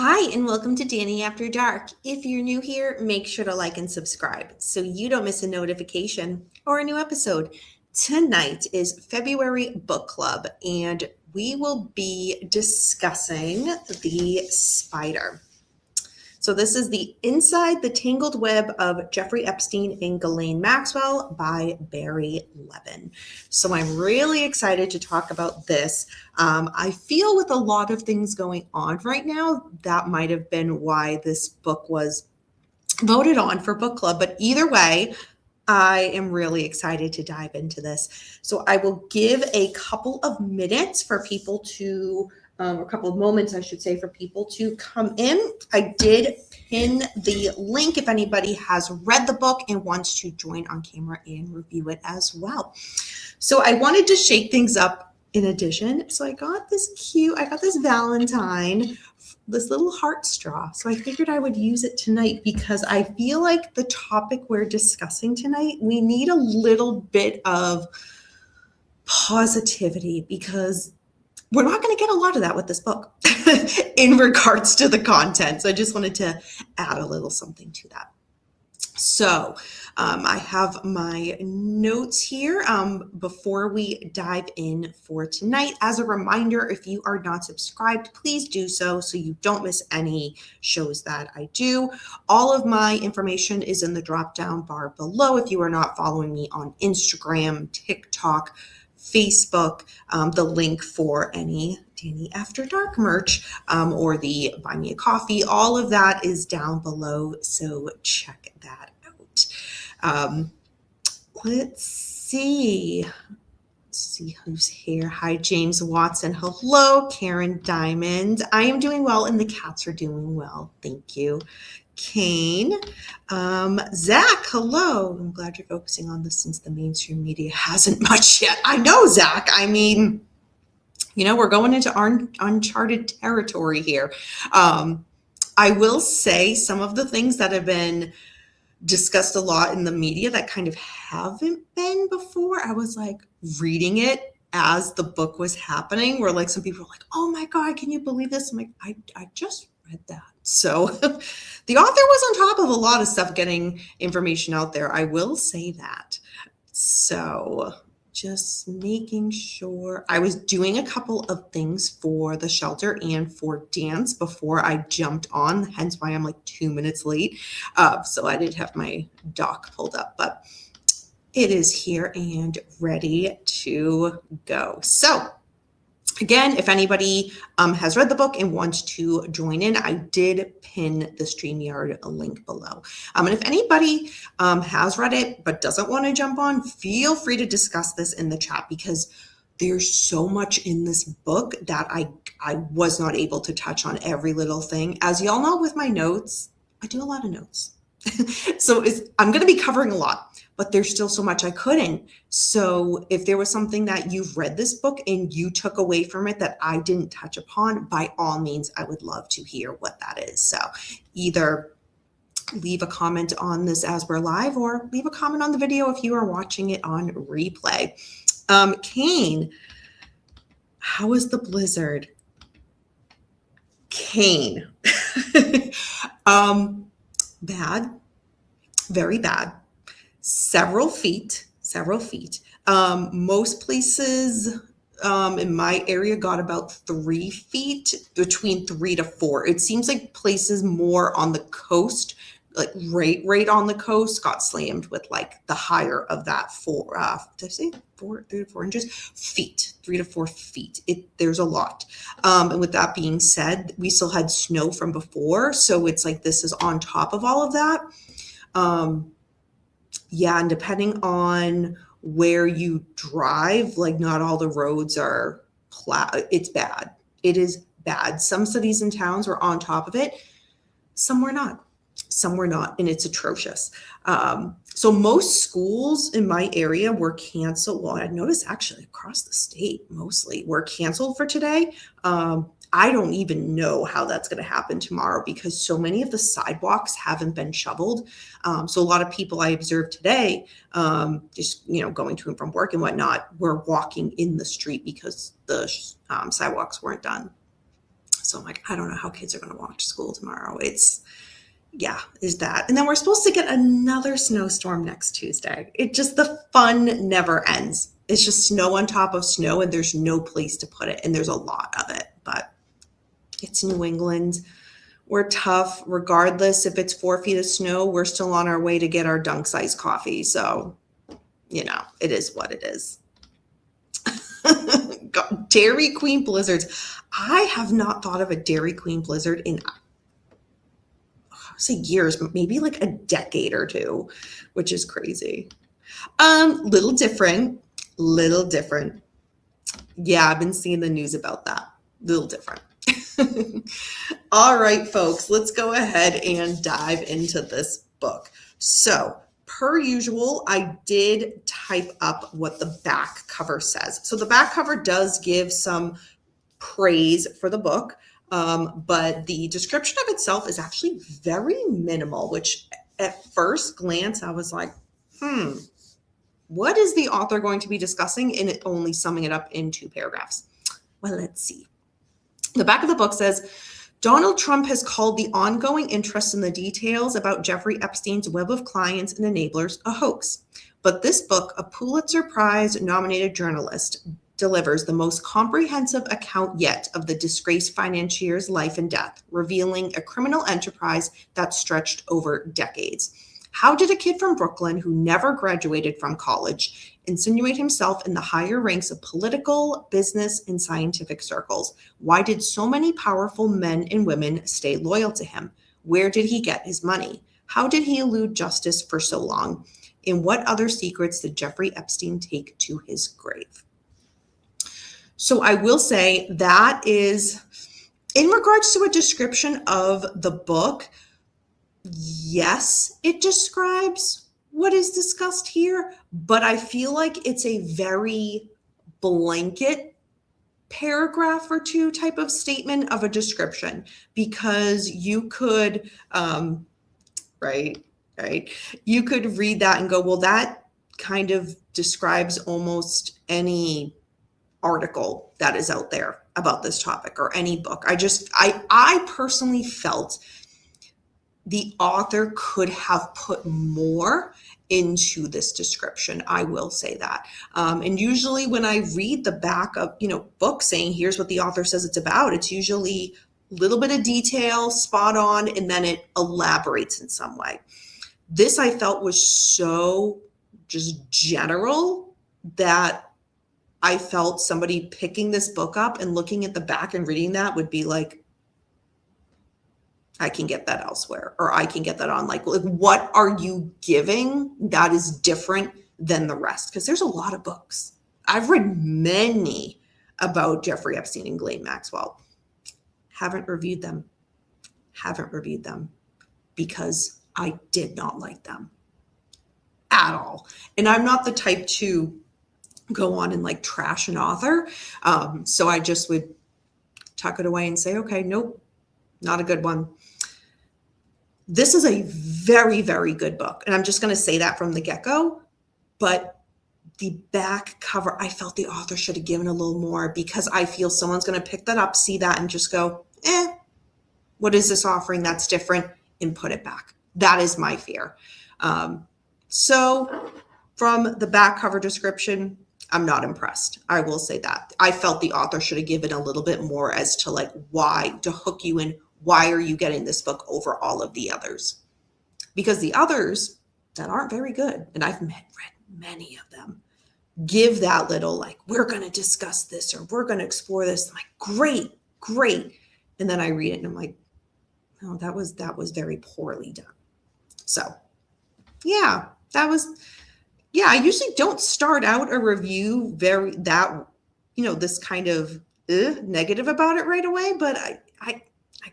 Hi, and welcome to Dani After Dark. If you're new here, make sure to like and subscribe so you don't miss a notification or a new episode. Tonight is February Book Club, and we will be discussing The Spider. So this is the Inside the Tangled Web of Jeffrey Epstein and Ghislaine Maxwell by Barry Levine. So I'm really excited to talk about this. I feel with a lot of things going on right now, that might have been why this book was voted on for book club. But either way, I am really excited to dive into this. So I will give a couple of minutes for people to a couple of moments, I should say, for people to come in. I did pin the link if anybody has read the book and wants to join on camera and review it as well. So I wanted to shake things up in addition. So I got this Valentine, this little heart straw. So I figured I would use it tonight because I feel like the topic we're discussing tonight, we need a little bit of positivity because we're not going to get a lot of that with this book in regards to the content. So I just wanted to add a little something to that. So I have my notes here before we dive in for tonight. As a reminder, if you are not subscribed, please do so you don't miss any shows that I do. All of my information is in the drop-down bar below. If you are not following me on Instagram, TikTok, Facebook, the link for any Dani After Dark merch or the Buy Me a Coffee, all of that is down below, so check that out. Let's see who's here. Hi, James Watson. Hello, Karen Diamond. I am doing well, and the cats are doing well. Thank you. Kane. Zach, hello. I'm glad you're focusing on this since the mainstream media hasn't much yet. I know, Zach. I mean, we're going into uncharted territory here. I will say some of the things that have been discussed a lot in the media that kind of haven't been before. I was like reading it as the book was happening, where like some people were like, oh my God, can you believe this? I'm like, I just read that. So the author was on top of a lot of stuff getting information out there. I will say that. So just making sure I was doing a couple of things for the shelter and for dance before I jumped on, hence why I'm like 2 minutes late. So I did have my doc pulled up, but it is here and ready to go. So again, if anybody has read the book and wants to join in, I did pin the StreamYard link below. And if anybody has read it but doesn't want to jump on, feel free to discuss this in the chat because there's so much in this book that I was not able to touch on every little thing. As y'all know with my notes, I do a lot of notes. So I'm going to be covering a lot, but there's still so much I couldn't. So if there was something that you've read this book and you took away from it that I didn't touch upon, by all means, I would love to hear what that is. So either leave a comment on this as we're live or leave a comment on the video if you are watching it on replay. Kane, how is the blizzard? Kane. Bad, very bad. Several feet. Most places in my area got about 3 feet, between 3 to 4. It seems like places more on the coast, like right on the coast, got slammed with like the higher of that 3 to 4 inches, feet, 3 to 4 feet. There's a lot. And with that being said, we still had snow from before. So it's like, this is on top of all of that. Yeah. And depending on where you drive, like not all the roads are it's bad. It is bad. Some cities and towns were on top of it. Some were not. And it's atrocious. So most schools in my area were canceled. Well, I noticed actually across the state, mostly were canceled for today. I don't even know how that's going to happen tomorrow because so many of the sidewalks haven't been shoveled. So a lot of people I observed today, just, going to and from work and whatnot, were walking in the street because the sidewalks weren't done. So I'm like, I don't know how kids are going to walk to school tomorrow. Is that. And then we're supposed to get another snowstorm next Tuesday. The fun never ends. It's just snow on top of snow, and there's no place to put it. And there's a lot of it, but it's New England. We're tough. Regardless if it's 4 feet of snow, we're still on our way to get our dunk-sized coffee. So, it is what it is. Dairy Queen blizzards. I have not thought of a Dairy Queen blizzard in years, maybe like a decade or two, which is crazy. Little different. Yeah, I've been seeing the news about that. Little different. All right, folks, let's go ahead and dive into this book. So, per usual, I did type up what the back cover says. So the back cover does give some praise for the book, but the description of itself is actually very minimal, which at first glance, I was like, what is the author going to be discussing? And it only summing it up in 2 paragraphs. Well, let's see. The back of the book says, Donald Trump has called the ongoing interest in the details about Jeffrey Epstein's web of clients and enablers a hoax. But this book, a Pulitzer Prize nominated journalist, delivers the most comprehensive account yet of the disgraced financier's life and death, revealing a criminal enterprise that stretched over decades. How did a kid from Brooklyn who never graduated from college insinuate himself in the higher ranks of political, business, and scientific circles? Why did so many powerful men and women stay loyal to him? Where did he get his money? How did he elude justice for so long? And what other secrets did Jeffrey Epstein take to his grave? So I will say that is, in regards to a description of the book, yes, it describes what is discussed here, but I feel like it's a very blanket paragraph or 2 type of statement of a description, because you could, you could read that and go, well, that kind of describes almost any article that is out there about this topic or any book. I personally felt the author could have put more into this description. I will say that. And usually when I read the back of, book saying, here's what the author says it's about, it's usually a little bit of detail, spot on, and then it elaborates in some way. This I felt was so just general that I felt somebody picking this book up and looking at the back and reading that would be like, I can get that elsewhere, or I can get that on. Like, what are you giving that is different than the rest? Because there's a lot of books. I've read many about Jeffrey Epstein and Ghislaine Maxwell. Haven't reviewed them because I did not like them at all. And I'm not the type to go on and like trash an author. So I just would tuck it away and say, okay, nope, not a good one. This is a very, very good book. And I'm just going to say that from the get-go. But the back cover, I felt the author should have given a little more, because I feel someone's going to pick that up, see that, and just go, what is this offering that's different? And put it back. That is my fear. So from the back cover description, I'm not impressed. I will say that. I felt the author should have given a little bit more as to like why, to hook you in. Why are you getting this book over all of the others? Because the others that aren't very good, and I've read many of them, give that little like, we're going to discuss this or we're going to explore this. I'm like, great. And then I read it and I'm like, no, that was very poorly done. So I usually don't start out a review this kind of negative about it right away, but I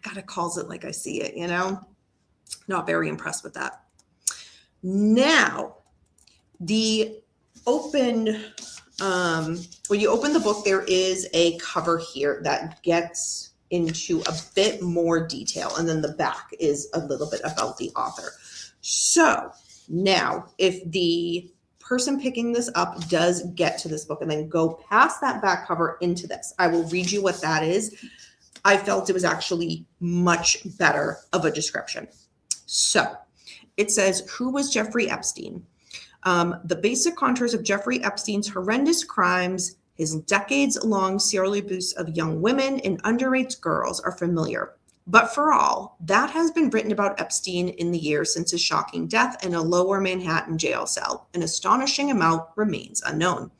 gotta calls it like I see it, not very impressed with that. Now, when you open the book, there is a cover here that gets into a bit more detail, and then the back is a little bit about the author. So now, if the person picking this up does get to this book and then go past that back cover into this, I will read you what that is. I felt it was actually much better of a description. So it says, who was Jeffrey Epstein? The basic contours of Jeffrey Epstein's horrendous crimes, his decades-long serial abuse of young women and underage girls are familiar. But for all, that has been written about Epstein in the years since his shocking death in a lower Manhattan jail cell. An astonishing amount remains unknown.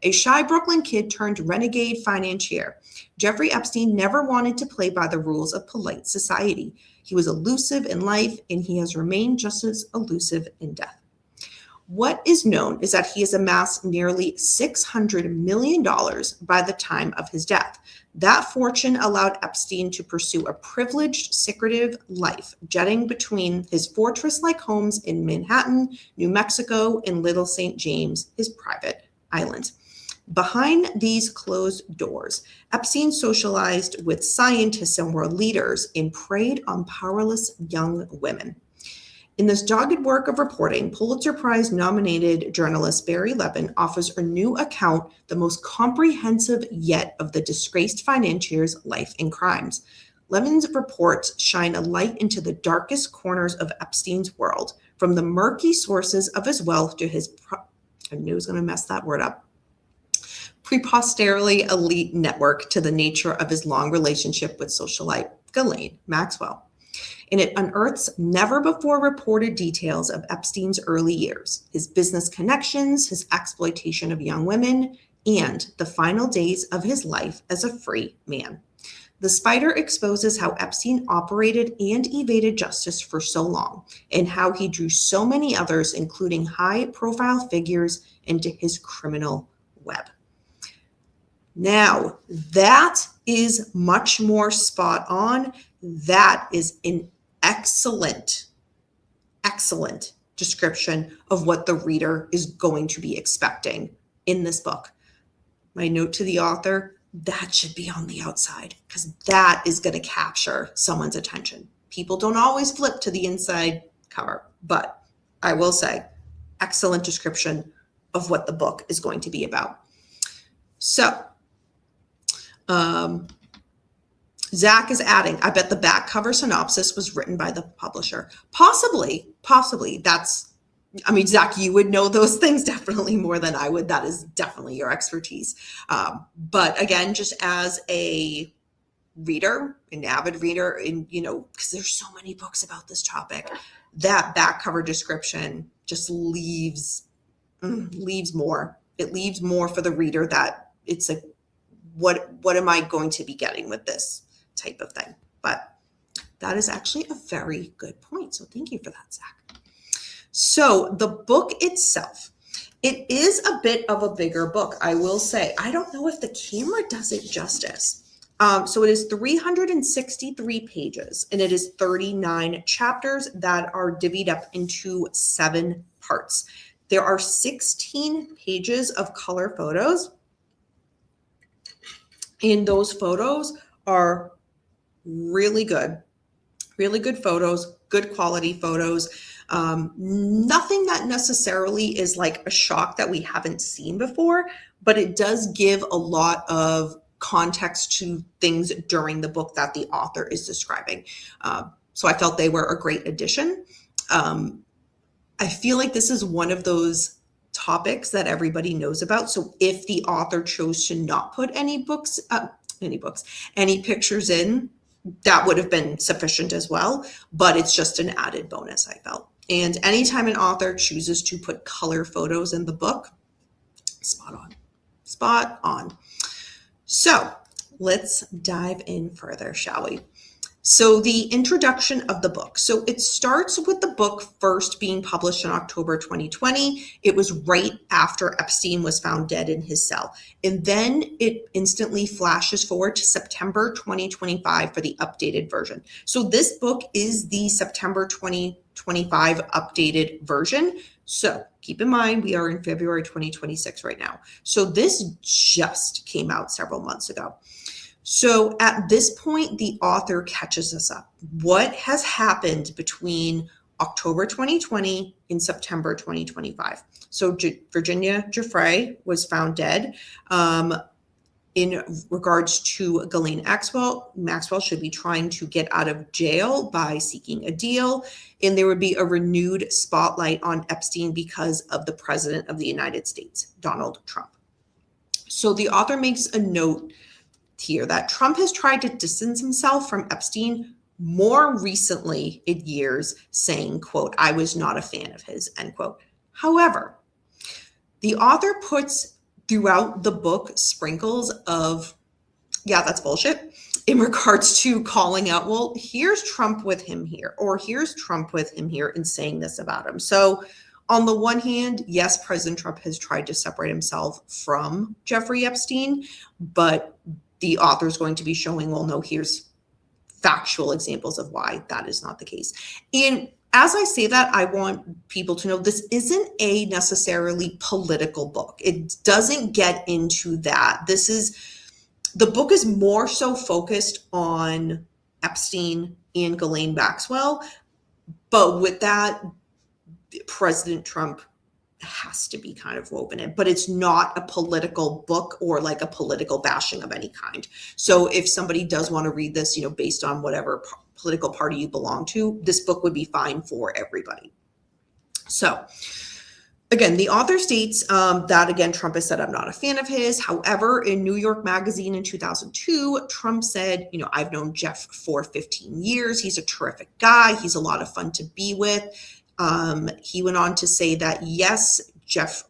A shy Brooklyn kid turned renegade financier, Jeffrey Epstein never wanted to play by the rules of polite society. He was elusive in life, and he has remained just as elusive in death. What is known is that he has amassed nearly $600 million by the time of his death. That fortune allowed Epstein to pursue a privileged, secretive life, jetting between his fortress-like homes in Manhattan, New Mexico, and Little St. James, his private island. Behind these closed doors, Epstein socialized with scientists and world leaders and preyed on powerless young women. In this dogged work of reporting, Pulitzer Prize nominated journalist Barry Levine offers a new account, the most comprehensive yet, of the disgraced financier's life and crimes. Levine's reports shine a light into the darkest corners of Epstein's world, from the murky sources of his wealth to his, I knew I was going to mess that word up, preposteriously elite network to the nature of his long relationship with socialite Ghislaine Maxwell. And it unearths never before reported details of Epstein's early years, his business connections, his exploitation of young women, and the final days of his life as a free man. The Spider exposes how Epstein operated and evaded justice for so long, and how he drew so many others, including high-profile figures, into his criminal web. Now, that is much more spot on. That is an excellent description of what the reader is going to be expecting in this book. My note to the author, that should be on the outside, because that is going to capture someone's attention. People don't always flip to the inside cover, but I will say, excellent description of what the book is going to be about. So, Zach is adding, I bet the back cover synopsis was written by the publisher. Possibly. Zach, you would know those things definitely more than I would. That is definitely your expertise. But again, just as a reader, an avid reader, and because there's so many books about this topic, that back cover description just leaves more. It leaves more for the reader, that it's like, what am I going to be getting with this type of thing? But that is actually a very good point. So thank you for that, Zach. So the book itself, it is a bit of a bigger book, I will say. I don't know if the camera does it justice. So it is 363 pages, and it is 39 chapters that are divvied up into 7 parts. There are 16 pages of color photos, and those photos are really good photos, good quality photos. Nothing that necessarily is like a shock that we haven't seen before, but it does give a lot of context to things during the book that the author is describing. So I felt they were a great addition. I feel like this is one of those topics that everybody knows about. So if the author chose to not put any pictures in, that would have been sufficient as well, but it's just an added bonus, I felt. And anytime an author chooses to put color photos in the book, spot on. So let's dive in further, shall we? So the introduction of the book. So it starts with the book first being published in October 2020. It was right after Epstein was found dead in his cell. And then it instantly flashes forward to September 2025 for the updated version. So this book is the September 2025 updated version. So keep in mind, we are in February 2026 right now. So this just came out several months ago. So at this point, the author catches us up. What has happened between October 2020 and September 2025? So Virginia Giuffre was found dead. in regards to Ghislaine Maxwell should be trying to get out of jail by seeking a deal, and there would be a renewed spotlight on Epstein because of the President of the United States, Donald Trump. So the author makes a note here that Trump has tried to distance himself from Epstein more recently in years, saying, quote, "I was not a fan of his," end quote. However, the author puts throughout the book sprinkles of, yeah, that's bullshit, in regards to calling out, well, here's Trump with him here, or here's Trump with him here, and saying this about him. So on the one hand, yes, President Trump has tried to separate himself from Jeffrey Epstein, but the author is going to be showing, well, no, here's factual examples of why that is not the case. And as I say that, I want people to know this isn't a necessarily political book. It doesn't get into that. The book is more so focused on Epstein and Ghislaine Maxwell, but with that, President Trump has to be kind of woven in, but it's not a political book or like a political bashing of any kind. So if somebody does want to read this, based on whatever political party you belong to, this book would be fine for everybody. So again, the author states that, again, Trump has said, "I'm not a fan of his." However, in New York Magazine in 2002, Trump said, "I've known Jeff for 15 years. He's a terrific guy. He's a lot of fun to be with." He went on to say that, yes, Jeff,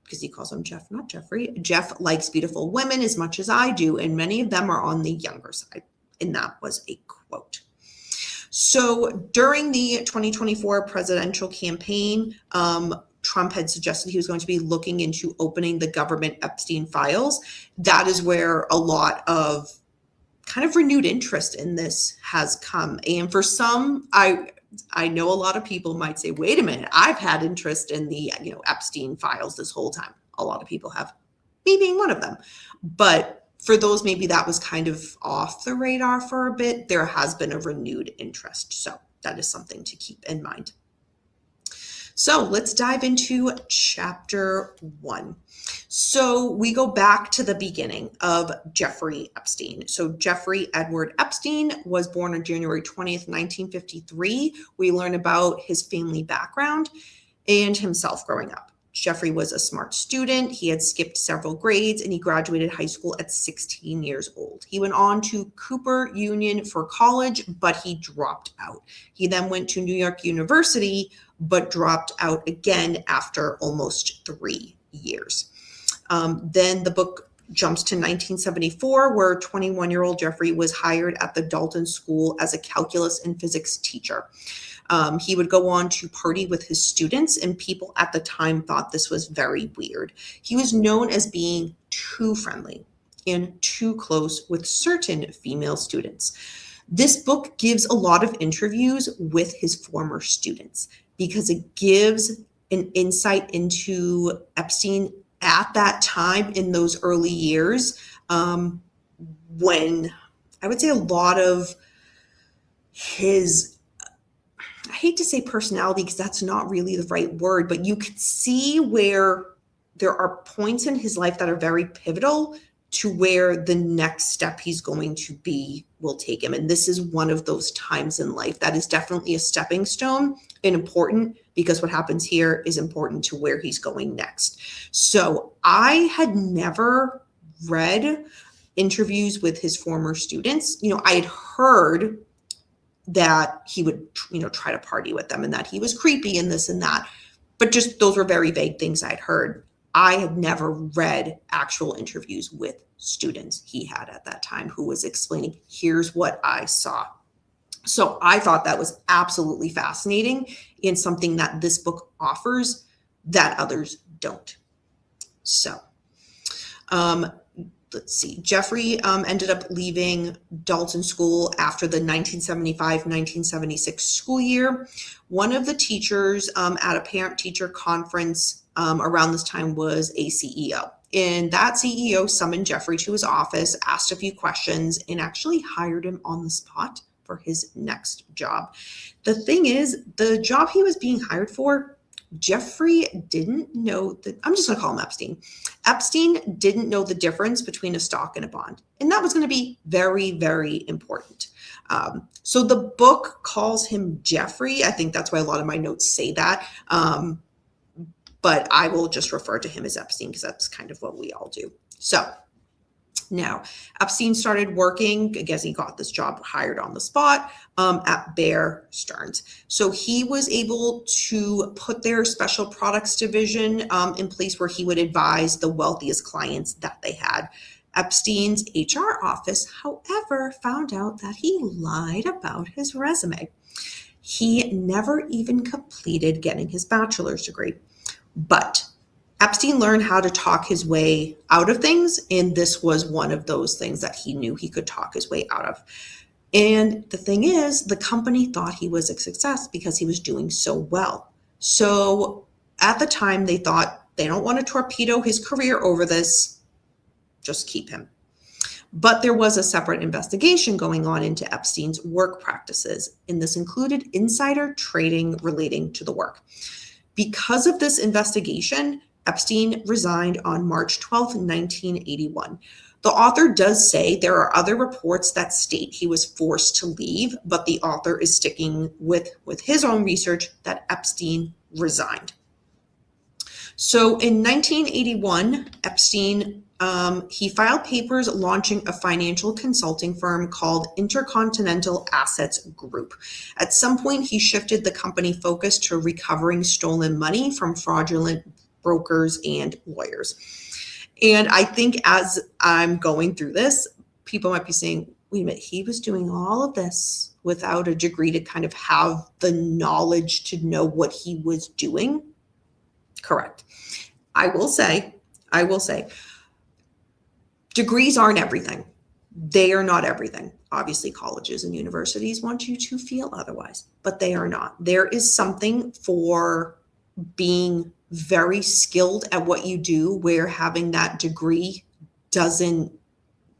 because he calls him Jeff, not Jeffrey, Jeff likes beautiful women as much as I do, and many of them are on the younger side. And that was a quote. So during the 2024 presidential campaign, Trump had suggested he was going to be looking into opening the government Epstein files. That is where a lot of kind of renewed interest in this has come. And for some, I know a lot of people might say, wait a minute, I've had interest in the Epstein files this whole time. A lot of people have, me being one of them. But for those, maybe that was kind of off the radar for a bit. There has been a renewed interest. So that is something to keep in mind. So let's dive into chapter 1. So we go back to the beginning of Jeffrey Epstein. So Jeffrey Edward Epstein was born on January 20th, 1953. We learn about his family background and himself growing up. Jeffrey was a smart student. He had skipped several grades and he graduated high school at 16 years old. He went on to Cooper Union for college, but he dropped out. He then went to New York University, but dropped out again after almost 3 years. Then the book jumps to 1974, where 21-year-old Jeffrey was hired at the Dalton School as a calculus and physics teacher. He would go on to party with his students, and people at the time thought this was very weird. He was known as being too friendly and too close with certain female students. This book gives a lot of interviews with his former students because it gives an insight into Epstein at that time in those early years, when I would say a lot of his, I hate to say personality because that's not really the right word, but you could see where there are points in his life that are very pivotal to where the next step he's going to be will take him. And this is one of those times in life that is definitely a stepping stone and important, because what happens here is important to where he's going next. So I had never read interviews with his former students. I had heard that he would, try to party with them and that he was creepy and this and that, but just those were very vague things I'd heard. I had never read actual interviews with students he had at that time who was explaining, here's what I saw. So I thought that was absolutely fascinating and something that this book offers that others don't. So let's see. Jeffrey ended up leaving Dalton School after the 1975-1976 school year. One of the teachers at a parent-teacher conference around this time was a CEO. And that CEO summoned Jeffrey to his office, asked a few questions, and actually hired him on the spot for his next job. The thing is, the job he was being hired for Jeffrey didn't know that, I'm just going to call him Epstein. Epstein didn't know the difference between a stock and a bond. And that was going to be very, very important. So the book calls him Jeffrey. I think that's why a lot of my notes say that. But I will just refer to him as Epstein because that's kind of what we all do. So now, Epstein started working, I guess he got this job hired on the spot at Bear Stearns. So he was able to put their special products division in place where he would advise the wealthiest clients that they had. Epstein's HR office, however, found out that he lied about his resume. He never even completed getting his bachelor's degree, but Epstein learned how to talk his way out of things, and this was one of those things that he knew he could talk his way out of. And the thing is, the company thought he was a success because he was doing so well. So at the time, they thought they don't want to torpedo his career over this, just keep him. But there was a separate investigation going on into Epstein's work practices, and this included insider trading relating to the work. Because of this investigation, Epstein resigned on March 12, 1981. The author does say there are other reports that state he was forced to leave, but the author is sticking with his own research that Epstein resigned. So in 1981, Epstein, he filed papers launching a financial consulting firm called Intercontinental Assets Group. At some point, he shifted the company focus to recovering stolen money from fraudulent brokers and lawyers. And I think as I'm going through this, people might be saying, wait a minute, he was doing all of this without a degree to kind of have the knowledge to know what he was doing? Correct. I will say, degrees aren't everything. They are not everything. Obviously, colleges and universities want you to feel otherwise, but they are not. There is something for being very skilled at what you do where having that degree doesn't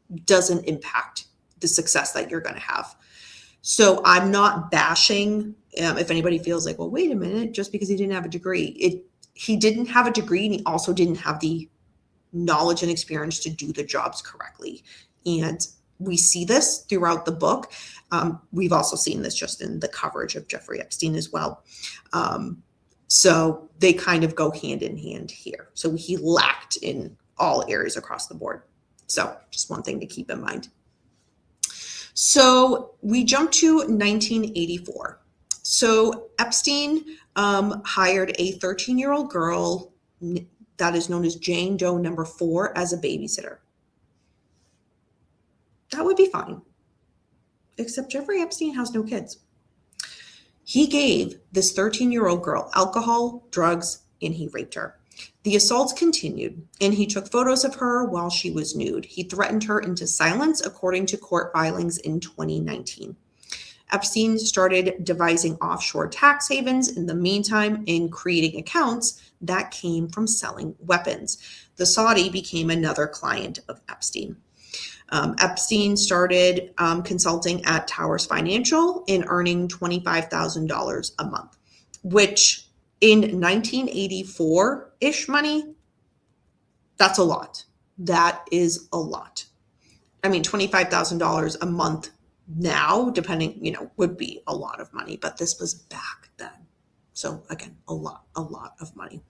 impact the success that you're going to have. So I'm not bashing if anybody feels like, well, wait a minute, just because he didn't have a degree. He didn't have a degree, and he also didn't have the knowledge and experience to do the jobs correctly. And we see this throughout the book. We've also seen this just in the coverage of Jeffrey Epstein as well. So they kind of go hand in hand here. So he lacked in all areas across the board. So just one thing to keep in mind. So we jump to 1984. So Epstein hired a 13-year-old girl that is known as Jane Doe number 4 as a babysitter. That would be fine. Except Jeffrey Epstein has no kids. He gave this 13-year-old girl alcohol, drugs, and he raped her. The assaults continued, and he took photos of her while she was nude. He threatened her into silence, according to court filings in 2019. Epstein started devising offshore tax havens in the meantime and creating accounts that came from selling weapons. The Saudi became another client of Epstein. Epstein started consulting at Towers Financial and earning $25,000 a month, which in 1984-ish money, that's a lot. That is a lot. I mean, $25,000 a month now, depending, would be a lot of money, but this was back then. So again, a lot of money.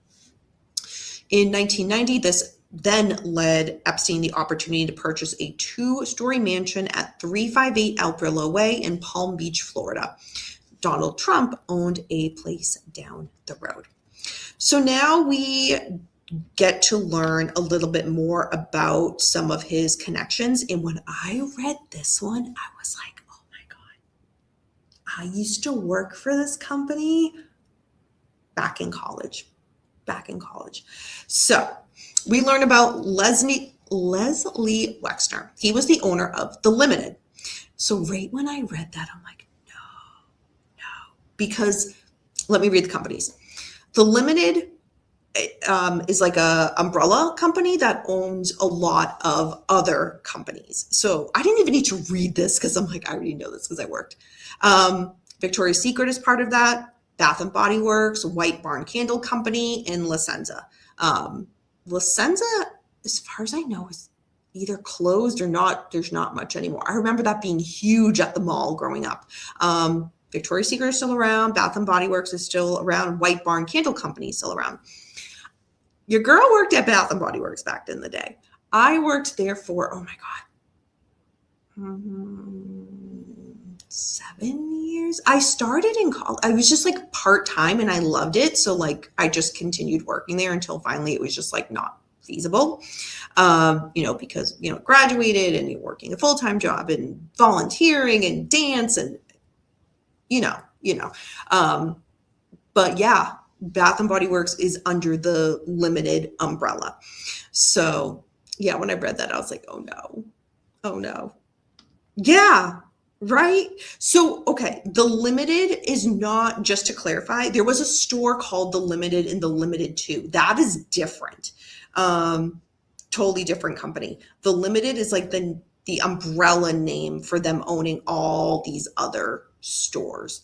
In 1990, this then led Epstein the opportunity to purchase a 2-story mansion at 358 Alprillo Way in Palm Beach, Florida. Donald Trump owned a place down the road. So now we get to learn a little bit more about some of his connections. And when I read this one, I was like, oh my God, I used to work for this company back in college. So we learn about Leslie Wexner. He was the owner of The Limited. So right when I read that, I'm like, no, because let me read the companies. The Limited is like a umbrella company that owns a lot of other companies. So I didn't even need to read this because I'm like, I already know this because I worked. Victoria's Secret is part of that. Bath and Body Works, White Barn Candle Company, and La Senza. La Senza, as far as I know, is either closed or not. There's not much anymore. I remember that being huge at the mall growing up. Victoria's Secret is still around. Bath and Body Works is still around. White Barn Candle Company is still around. Your girl worked at Bath and Body Works back in the day. I worked there for, oh my God, 7 years. I started in college. I was just like part-time and I loved it. So like I just continued working there until finally it was just like not feasible, because, graduated and you're working a full-time job and volunteering and dance and, but yeah, Bath and Body Works is under the limited umbrella. So yeah, when I read that, I was like, oh no. Yeah. Right. So, okay. The Limited is not, just to clarify, there was a store called the Limited and the Limited 2. That is different. Totally different company. The Limited is like the umbrella name for them owning all these other stores.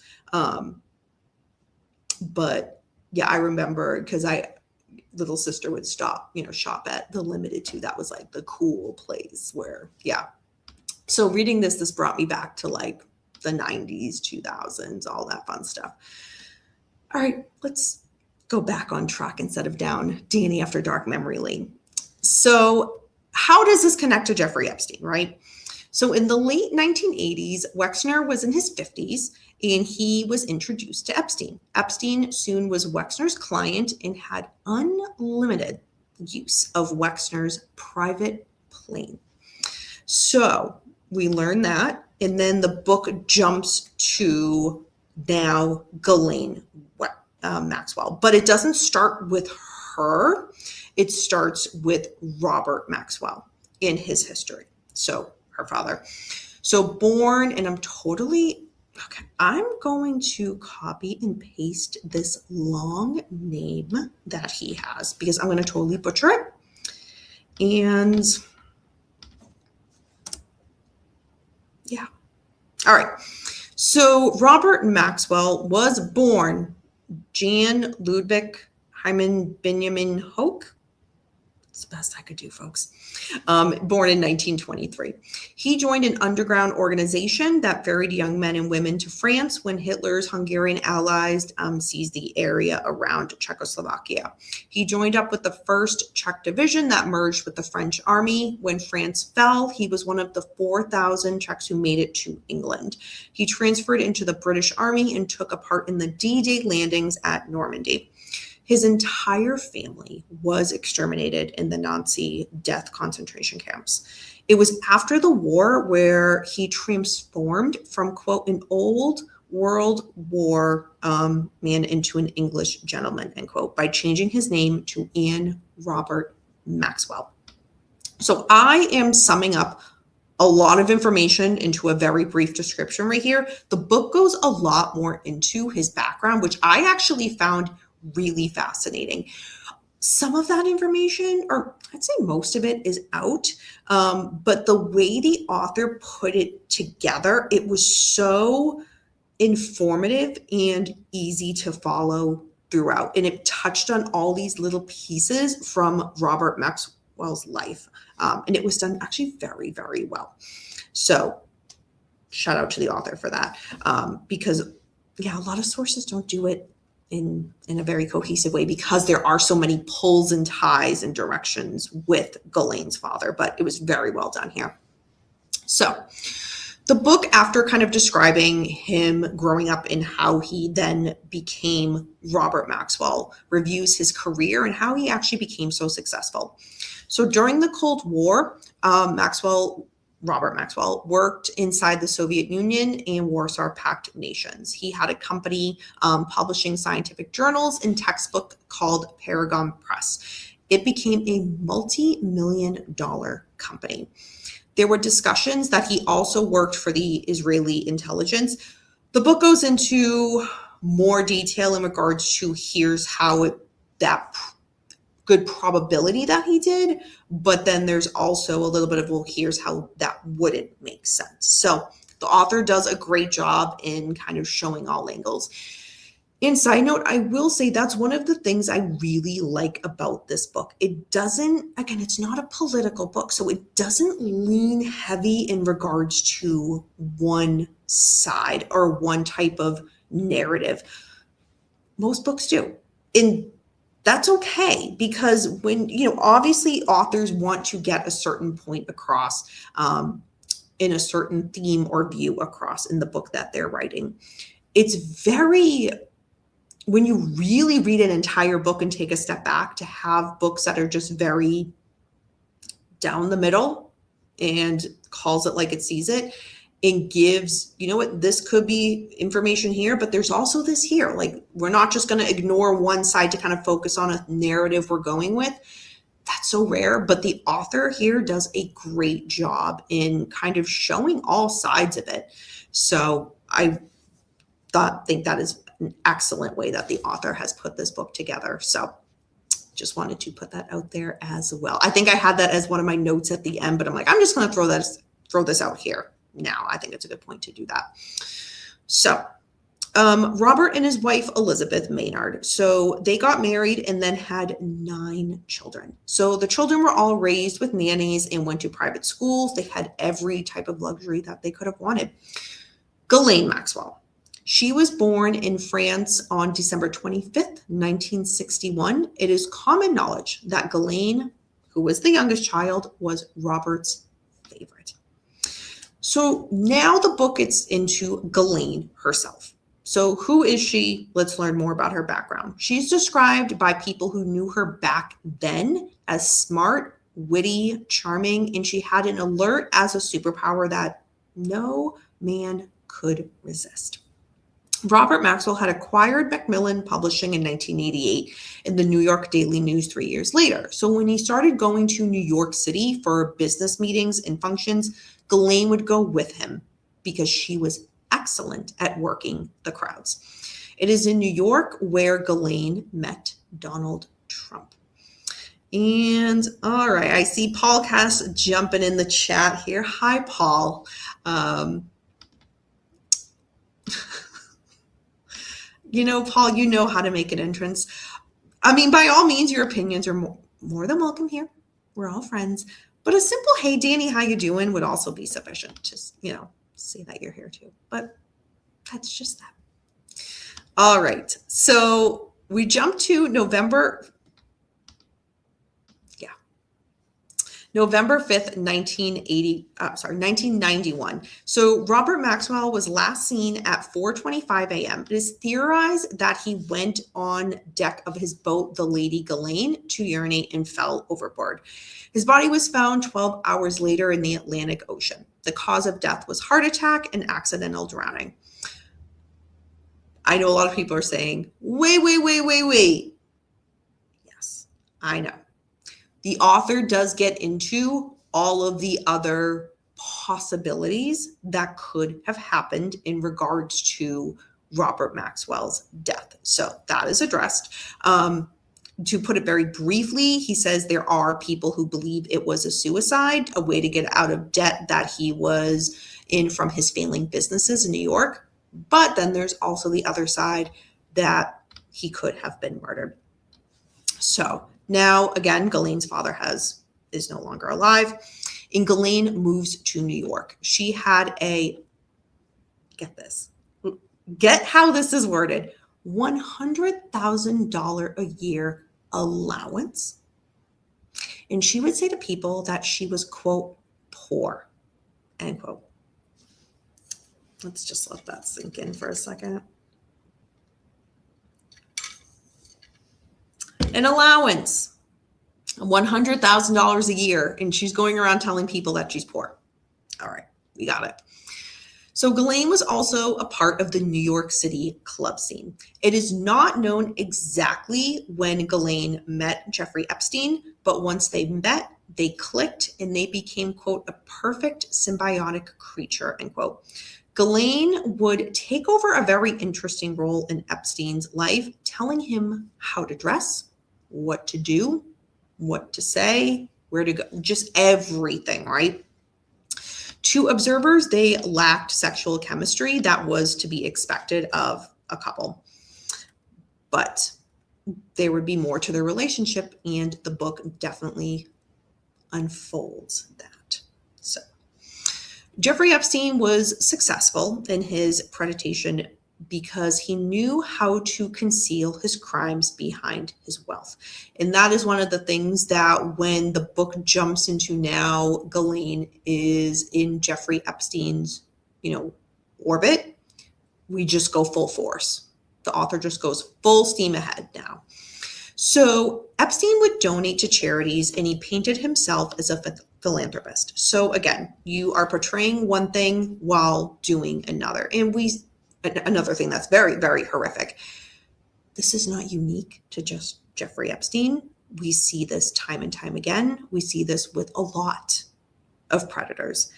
But yeah, I remember because little sister would shop at the Limited 2. That was like the cool place where, yeah. So reading this brought me back to like the 90s, 2000s, all that fun stuff. All right, let's go back on track instead of down Dani After Dark memory lane. So how does this connect to Jeffrey Epstein, right? So in the late 1980s, Wexner was in his 50s and he was introduced to Epstein. Epstein soon was Wexner's client and had unlimited use of Wexner's private plane. So we learn that, and then the book jumps to now Ghislaine Maxwell, but it doesn't start with her. It starts with Robert Maxwell in his history. So her father. So born, and I'm going to copy and paste this long name that he has because I'm going to totally butcher it. And yeah. All right. So Robert Maxwell was born Jan Ludwig Hyman Benjamin Hoke. It's the best I could do, folks. Born in 1923. He joined an underground organization that ferried young men and women to France when Hitler's Hungarian allies seized the area around Czechoslovakia. He joined up with the 1st Czech Division that merged with the French army. When France fell, he was one of the 4,000 Czechs who made it to England. He transferred into the British Army and took a part in the D-Day landings at Normandy. His entire family was exterminated in the Nazi death concentration camps. It was after the war where he transformed from, quote, an old World War man into an English gentleman, end quote, by changing his name to Ian Robert Maxwell. So I am summing up a lot of information into a very brief description right here. The book goes a lot more into his background, which I actually found really fascinating. Some of that information, or I'd say most of it, is out. But the way the author put it together, it was so informative and easy to follow throughout. And it touched on all these little pieces from Robert Maxwell's life. And it was done actually very, very well. So shout out to the author for that. Because yeah, a lot of sources don't do it in a very cohesive way because there are so many pulls and ties and directions with Ghislaine's father, but it was very well done here. So the book, after kind of describing him growing up and how he then became Robert Maxwell, reviews his career and how he actually became so successful. So during the Cold War, Robert Maxwell worked inside the Soviet Union and Warsaw Pact nations. He had a company publishing scientific journals and textbook called Paragon Press. It became a multi-million-dollar company. There were discussions that he also worked for the Israeli intelligence. The book goes into more detail in regards to here's how that good probability that he did, but then there's also a little bit of, well, here's how that wouldn't make sense. So the author does a great job in kind of showing all angles. And side note, I will say that's one of the things I really like about this book. It doesn't, again, it's not a political book, so it doesn't lean heavy in regards to one side or one type of narrative. Most books do. And that's okay, because when, obviously authors want to get a certain point across in a certain theme or view across in the book that they're writing. It's very, when you really read an entire book and take a step back, to have books that are just very down the middle and calls it like it sees it and gives, this could be information here, but there's also this here. Like, we're not just going to ignore one side to kind of focus on a narrative we're going with. That's so rare, but the author here does a great job in kind of showing all sides of it. So I think that is an excellent way that the author has put this book together. So just wanted to put that out there as well. I think I had that as one of my notes at the end, but I'm like, I'm just going to throw this out here now. I think it's a good point to do that. So Robert and his wife, Elizabeth Maynard. So they got married and then had 9 children. So the children were all raised with nannies and went to private schools. They had every type of luxury that they could have wanted. Ghislaine Maxwell. She was born in France on December 25th, 1961. It is common knowledge that Ghislaine, who was the youngest child, was Robert's favorite. So now the book gets into Ghislaine herself. So who is she? Let's learn more about her background. She's described by people who knew her back then as smart, witty, charming, and she had an alert as a superpower that no man could resist. Robert Maxwell had acquired Macmillan Publishing in 1988 and the New York Daily News 3 years later. So when he started going to New York City for business meetings and functions, Ghislaine would go with him because she was excellent at working the crowds. It is in New York where Ghislaine met Donald Trump. And all right, I see Paulcast jumping in the chat here. Hi, Paul. Paul, you know how to make an entrance. I mean, by all means, your opinions are more than welcome here. We're all friends. But a simple, hey, Dani, how you doing would also be sufficient. Just, say that you're here too. But that's just that. All right. So we jump to November 5th, 1991. So Robert Maxwell was last seen at 4:25 a.m. It is theorized that he went on deck of his boat, the Lady Ghislaine, to urinate and fell overboard. His body was found 12 hours later in the Atlantic Ocean. The cause of death was heart attack and accidental drowning. I know a lot of people are saying, wait. Yes, I know. The author does get into all of the other possibilities that could have happened in regards to Robert Maxwell's death. So that is addressed. To put it very briefly, he says there are people who believe it was a suicide, a way to get out of debt that he was in from his failing businesses in New York. But then there's also the other side that he could have been murdered. So now, again, Ghislaine's father is no longer alive, and Ghislaine moves to New York. She had get how this is worded, $100,000 a year allowance. And she would say to people that she was, quote, poor, end quote. Let's just let that sink in for a second. An allowance, $100,000 a year, and she's going around telling people that she's poor. All right, we got it. So Ghislaine was also a part of the New York City club scene. It is not known exactly when Ghislaine met Jeffrey Epstein, but once they met, they clicked and they became, quote, a perfect symbiotic creature, end quote. Ghislaine would take over a very interesting role in Epstein's life, telling him how to dress, what to do, what to say, where to go, just everything, right? To observers, they lacked sexual chemistry that was to be expected of a couple. but there would be more to their relationship, and the book definitely unfolds that. So Jeffrey Epstein was successful in his predation because he knew how to conceal his crimes behind his wealth. And that is one of the things that when the book jumps into now, Ghislaine is in Jeffrey Epstein's, orbit, we just go full force. The author just goes full steam ahead now. So Epstein would donate to charities, and he painted himself as a philanthropist. So again, you are portraying one thing while doing another. And another thing that's very, very horrific. This is not unique to just Jeffrey Epstein. We see this time and time again. We see this with a lot of predators.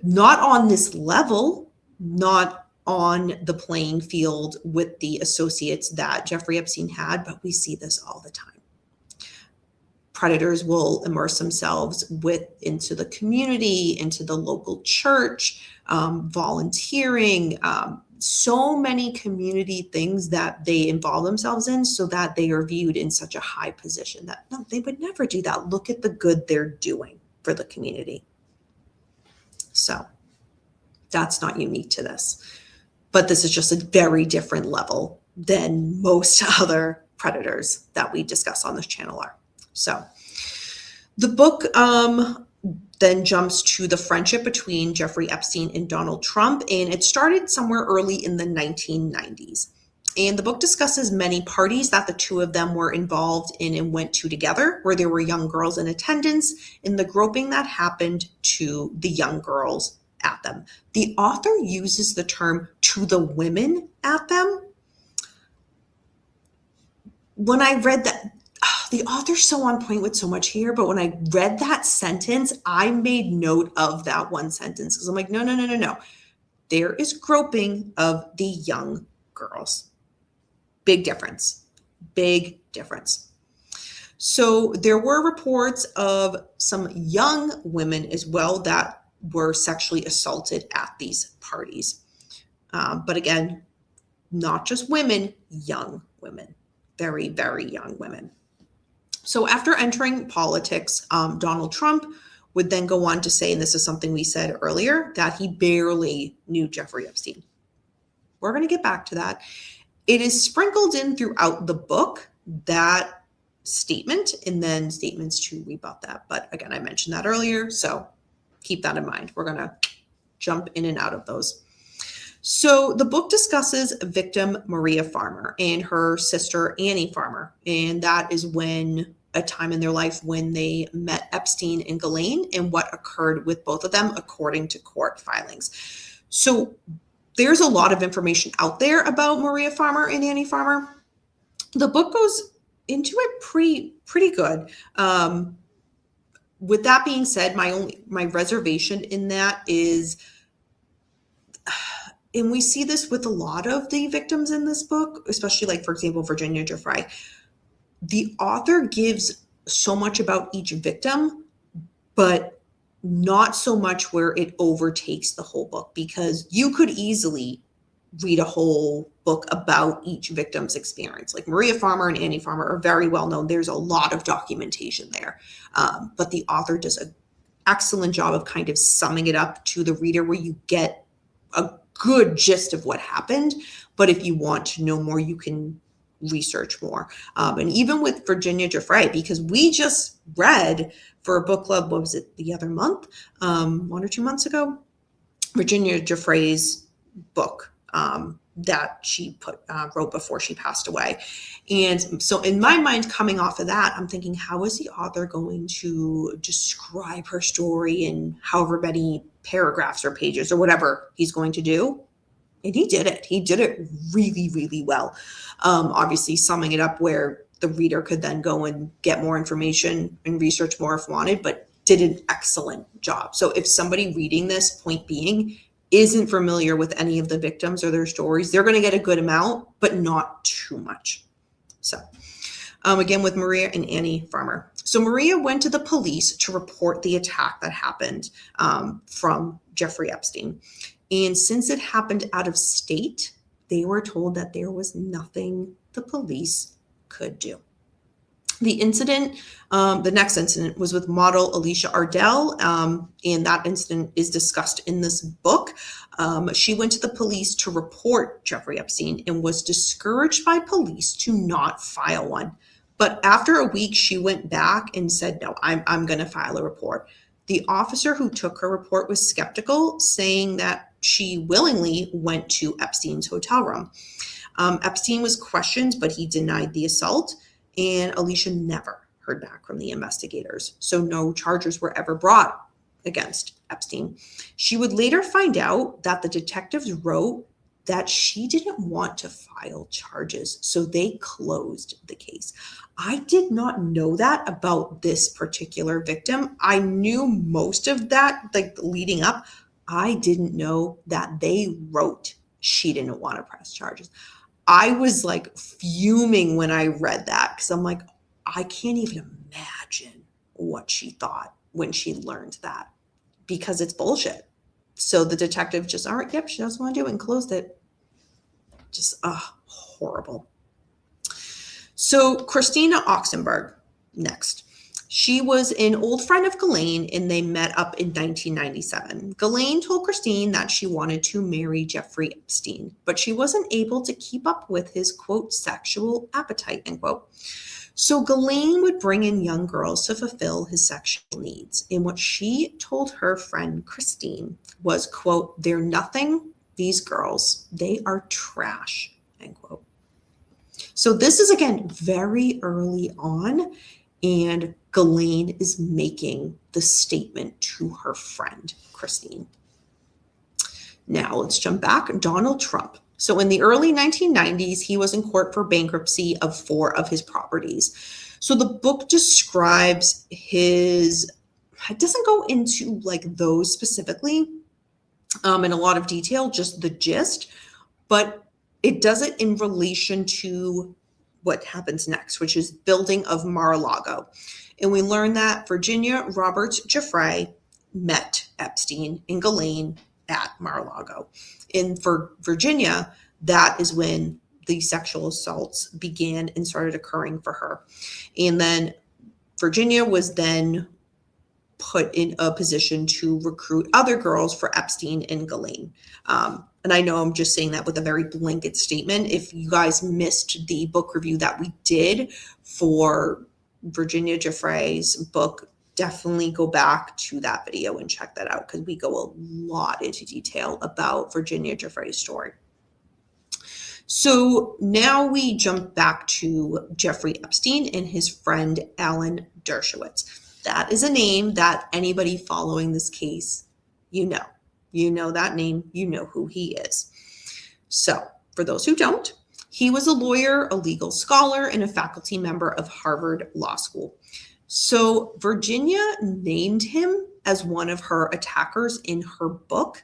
Not on this level, not on the playing field with the associates that Jeffrey Epstein had, but we see this all the time. Predators will immerse themselves into the community, into the local church, volunteering, so many community things that they involve themselves in so that they are viewed in such a high position that no, they would never do that. Look at the good they're doing for the community. So that's not unique to this. But this is just a very different level than most other predators that we discuss on this channel are. So the book then jumps to the friendship between Jeffrey Epstein and Donald Trump, and it started somewhere early in the 1990s. And the book discusses many parties that the two of them were involved in and went to together, where there were young girls in attendance, and the groping that happened to the young girls at them. The author uses the term "to the women at them." When I read that, the author's so on point with so much here, but when I read that sentence, I made note of that one sentence because I'm like, no. There is groping of the young girls. Big difference. Big difference. So there were reports of some young women as well that were sexually assaulted at these parties. But again, not just women, young women, very, very young women. So after entering politics, Donald Trump would then go on to say, and this is something we said earlier, that he barely knew Jeffrey Epstein. We're going to get back to that. It is sprinkled in throughout the book, that statement, and then statements to rebut that. But again, I mentioned that earlier, so keep that in mind. We're going to jump in and out of those. So the book discusses victim Maria Farmer and her sister Annie Farmer. And that is when a time in their life when they met Epstein and Ghislaine and what occurred with both of them according to court filings. So there's a lot of information out there about Maria Farmer and Annie Farmer. The book goes into it pretty good. With that being said, my reservation in that is, and we see this with a lot of the victims in this book, especially like, for example, Virginia Giuffre, the author gives so much about each victim, but not so much where it overtakes the whole book, because you could easily read a whole book about each victim's experience. Like Maria Farmer and Annie Farmer are very well known. There's a lot of documentation there. But the author does an excellent job of kind of summing it up to the reader where you get a good gist of what happened. But if you want to know more, you can research more. And even with Virginia Giuffre, because we just read for a book club, what was it, the other month, 1 or 2 months ago, Virginia Giuffre's book that she wrote before she passed away. And so in my mind, coming off of that, I'm thinking, how is the author going to describe her story in however many paragraphs or pages or whatever he's going to do? And he did it. He did it really, really well. Obviously summing it up where the reader could then go and get more information and research more if wanted, but did an excellent job. So if somebody reading this, point being, isn't familiar with any of the victims or their stories, they're going to get a good amount, but not too much. So again, with Maria and Annie Farmer. So Maria went to the police to report the attack that happened from Jeffrey Epstein. And since it happened out of state, they were told that there was nothing the police could do. The next incident was with model Alicia Ardell, and that incident is discussed in this book. She went to the police to report Jeffrey Epstein and was discouraged by police to not file one. But after a week, she went back and said, no, I'm going to file a report. The officer who took her report was skeptical, saying that she willingly went to Epstein's hotel room. Epstein was questioned, but he denied the assault, and Alicia never heard back from the investigators. So no charges were ever brought against Epstein. She would later find out that the detectives wrote that she didn't want to file charges, so they closed the case. I did not know that about this particular victim. I knew most of that, like leading up. I didn't know that they wrote she didn't want to press charges. I was like fuming when I read that, because I'm like, I can't even imagine what she thought when she learned that, because it's bullshit. So the detective just, all right, yep, she doesn't want to do it, and closed it. Just horrible. So Christina Oxenberg, next. She was an old friend of Ghislaine, and they met up in 1997. Ghislaine told Christine that she wanted to marry Jeffrey Epstein, but she wasn't able to keep up with his, quote, sexual appetite, end quote. So Ghislaine would bring in young girls to fulfill his sexual needs. And what she told her friend Christine was, quote, they're nothing, these girls, they are trash, end quote. So this is, again, very early on, and Ghislaine is making the statement to her friend, Christine. Now let's jump back. Donald Trump. So in the early 1990s, he was in court for bankruptcy of 4 of his properties. So the book describes it doesn't go into like those specifically in a lot of detail, just the gist, but it does it in relation to what happens next, which is building of Mar-a-Lago. And we learn that Virginia Roberts Giuffre met Epstein and Ghislaine at Mar-a-Lago. And for Virginia, that is when the sexual assaults began and started occurring for her. And then Virginia was then put in a position to recruit other girls for Epstein and Ghislaine. And I know I'm just saying that with a very blanket statement. If you guys missed the book review that we did for Virginia Giuffre's book, definitely go back to that video and check that out, because we go a lot into detail about Virginia Giuffre's story. So now we jump back to Jeffrey Epstein and his friend Alan Dershowitz. That is a name that anybody following this case, you know. You know that name, you know who he is. So for those who don't, he was a lawyer, a legal scholar, and a faculty member of Harvard Law School. So Virginia named him as one of her attackers in her book,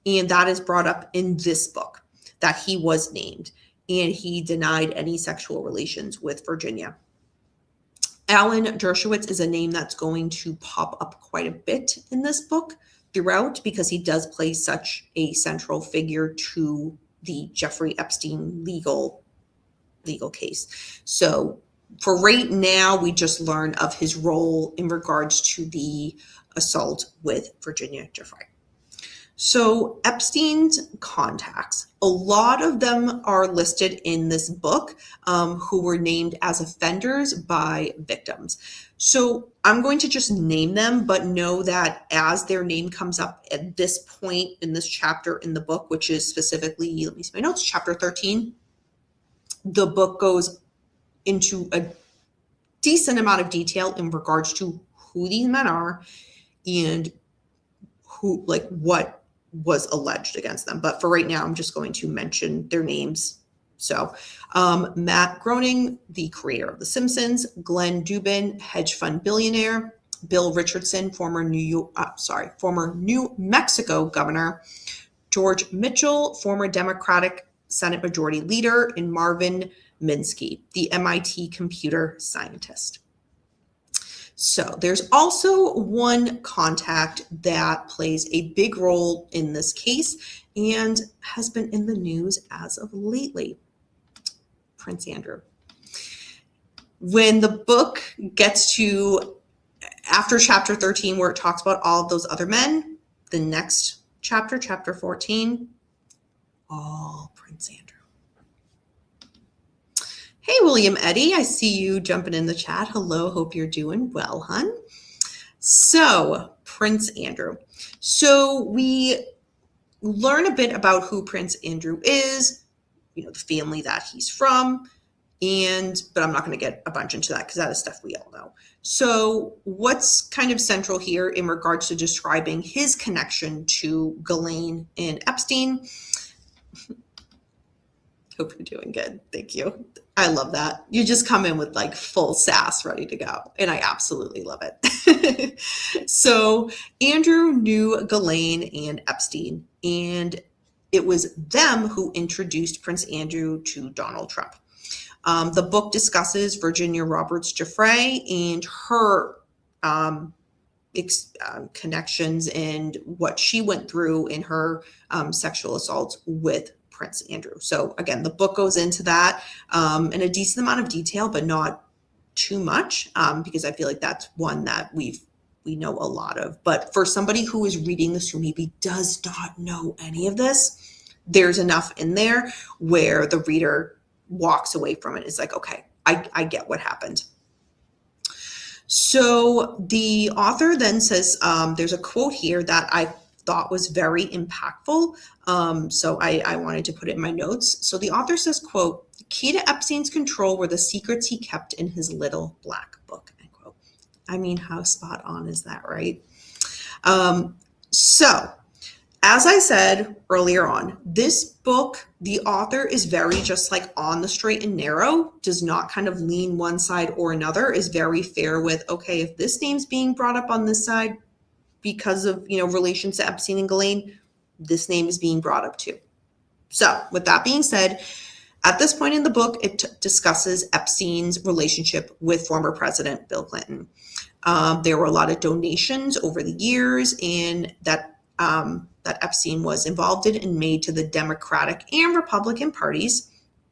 and that is brought up in this book, that he was named, and he denied any sexual relations with Virginia. Alan Dershowitz is a name that's going to pop up quite a bit in this book throughout, because he does play such a central figure to the Jeffrey Epstein legal case. So for right now, we just learn of his role in regards to the assault with Virginia Giuffre. So Epstein's contacts, a lot of them are listed in this book, who were named as offenders by victims. So I'm going to just name them, but know that as their name comes up at this point in this chapter in the book, which is specifically, let me see my notes, chapter 13, the book goes into a decent amount of detail in regards to who these men are and who, like, what was alleged against them. But for right now, I'm just going to mention their names. So Matt Groening, the creator of The Simpsons, Glenn Dubin, hedge fund billionaire, Bill Richardson, former New Mexico governor, George Mitchell, former Democratic Senate Majority Leader, and Marvin Minsky, the MIT computer scientist. So there's also one contact that plays a big role in this case and has been in the news as of lately. Prince Andrew. When the book gets to after chapter 13, where it talks about all of those other men, the next chapter, chapter 14, all Prince Andrew. Hey, William Eddy, I see you jumping in the chat. Hello, hope you're doing well, hun. So, Prince Andrew. So we learn a bit about who Prince Andrew is, the family that he's from, but I'm not going to get a bunch into that because that is stuff we all know. So what's kind of central here in regards to describing his connection to Ghislaine and Epstein? Hope you're doing good. Thank you. I love that. You just come in with like full sass ready to go. And I absolutely love it. So Andrew knew Ghislaine and Epstein, and it was them who introduced Prince Andrew to Donald Trump. The book discusses Virginia Roberts Giuffre and her connections and what she went through in her sexual assaults with Prince Andrew. So again, the book goes into that in a decent amount of detail, but not too much because I feel like that's one that we know a lot of. But for somebody who is reading this who maybe does not know any of this, there's enough in there where the reader walks away from it. It's like, okay, I get what happened. So the author then says, there's a quote here that I thought was very impactful. So I wanted to put it in my notes. So the author says, quote, "The key to Epstein's control were the secrets he kept in his little black book," end quote. I mean, how spot on is that, right? So as I said earlier on, this book, the author is very just like on the straight and narrow, does not kind of lean one side or another, is very fair with, okay, if this name's being brought up on this side because of, relations to Epstein and Ghislaine, this name is being brought up too. So with that being said, at this point in the book, it discusses Epstein's relationship with former President Bill Clinton. There were a lot of donations over the years and that Epstein was involved in and made to the Democratic and Republican parties.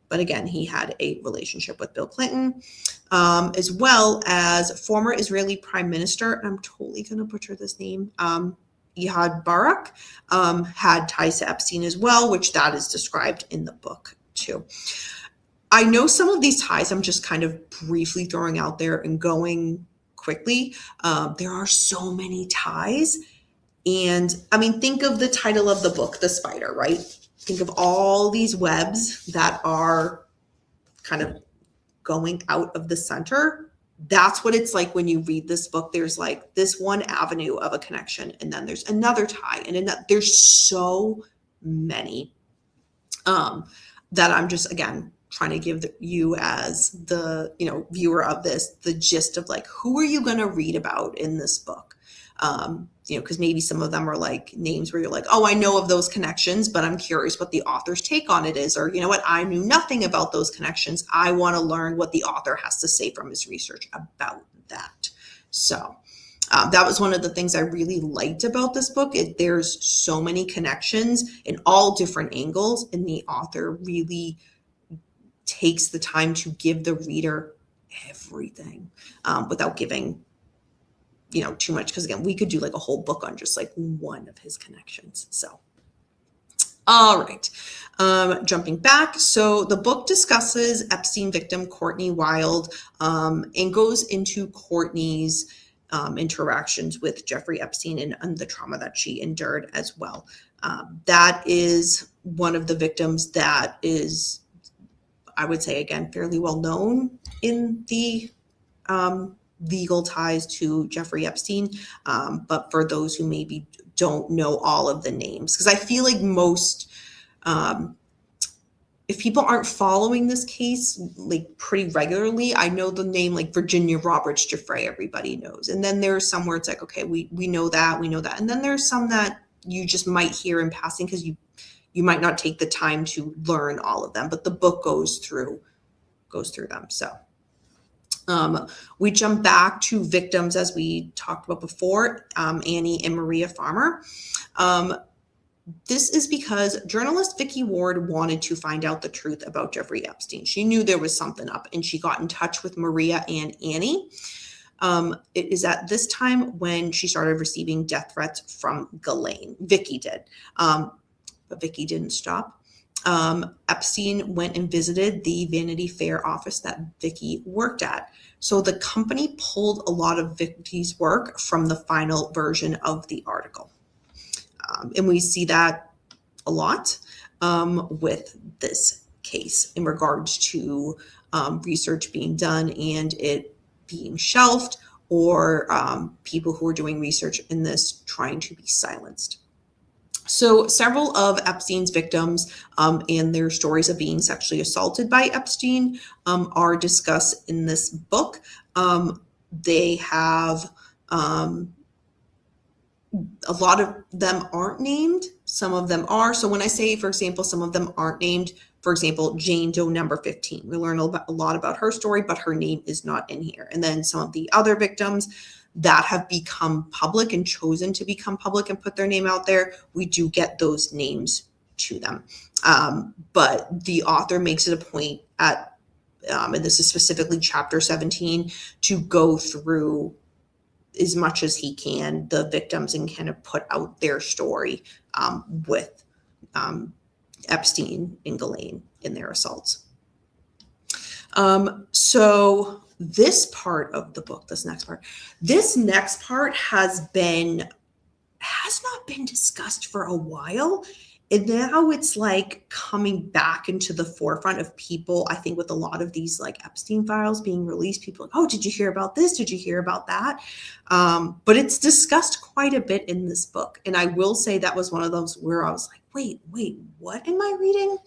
But again, he had a relationship with Bill Clinton, as well as former Israeli Prime Minister, and I'm totally going to butcher this name, Ehud Barak, had ties to Epstein as well, which that is described in the book too. I know some of these ties I'm just kind of briefly throwing out there and going quickly. There are so many ties. And I mean, think of the title of the book, The Spider, right? Think of all these webs that are kind of going out of the center. That's what it's like when you read this book. There's like this one avenue of a connection, and then there's another tie, and there's so many that I'm just, again, trying to give you as the viewer of this, the gist of like, who are you going to read about in this book? Because maybe some of them are like names where you're like, oh, I know of those connections, but I'm curious what the author's take on it is. Or, you know what, I knew nothing about those connections. I want to learn what the author has to say from his research about that. So that was one of the things I really liked about this book. There's so many connections in all different angles, and the author really takes the time to give the reader everything without giving too much, because again, we could do like a whole book on just like one of his connections. So all right, jumping back, so the book discusses Epstein victim Courtney Wild and goes into Courtney's interactions with Jeffrey Epstein and the trauma that she endured as well. That is one of the victims that is, I would say, again, fairly well known in the legal ties to Jeffrey Epstein, but for those who maybe don't know all of the names, because I feel like most, if people aren't following this case like pretty regularly, I know the name like Virginia Roberts Giuffre, everybody knows, and then there's some where it's like, okay, we know that, and then there's some that you just might hear in passing because you might not take the time to learn all of them, but the book goes through them. So we jump back to victims as we talked about before, Annie and Maria Farmer. This is because journalist Vicky Ward wanted to find out the truth about Jeffrey Epstein. She knew there was something up, and she got in touch with Maria and Annie. It is at this time when she started receiving death threats from Ghislaine. Vicky did, but Vicky didn't stop. Epstein went and visited the Vanity Fair office that Vicky worked at. So the company pulled a lot of Vicky's work from the final version of the article. And we see that a lot with this case in regards to research being done and it being shelved, or people who are doing research in this trying to be silenced. So several of Epstein's victims and their stories of being sexually assaulted by Epstein are discussed in this book. They have a lot of them aren't named. Some of them are. So when I say, for example, some of them aren't named, for example, Jane Doe number 15, we learn a lot about her story, but her name is not in here. And then some of the other victims that have become public and chosen to become public and put their name out there, we do get those names to them. But the author makes it a point at, and this is specifically chapter 17, to go through as much as he can the victims and kind of put out their story with Epstein and Ghislaine in their assaults. So this part of the book, this next part has not been discussed for a while. And now it's like coming back into the forefront of people. I think with a lot of these like Epstein files being released, people are like, oh, did you hear about this? Did you hear about that? But it's discussed quite a bit in this book. And I will say that was one of those where I was like, wait, what am I reading?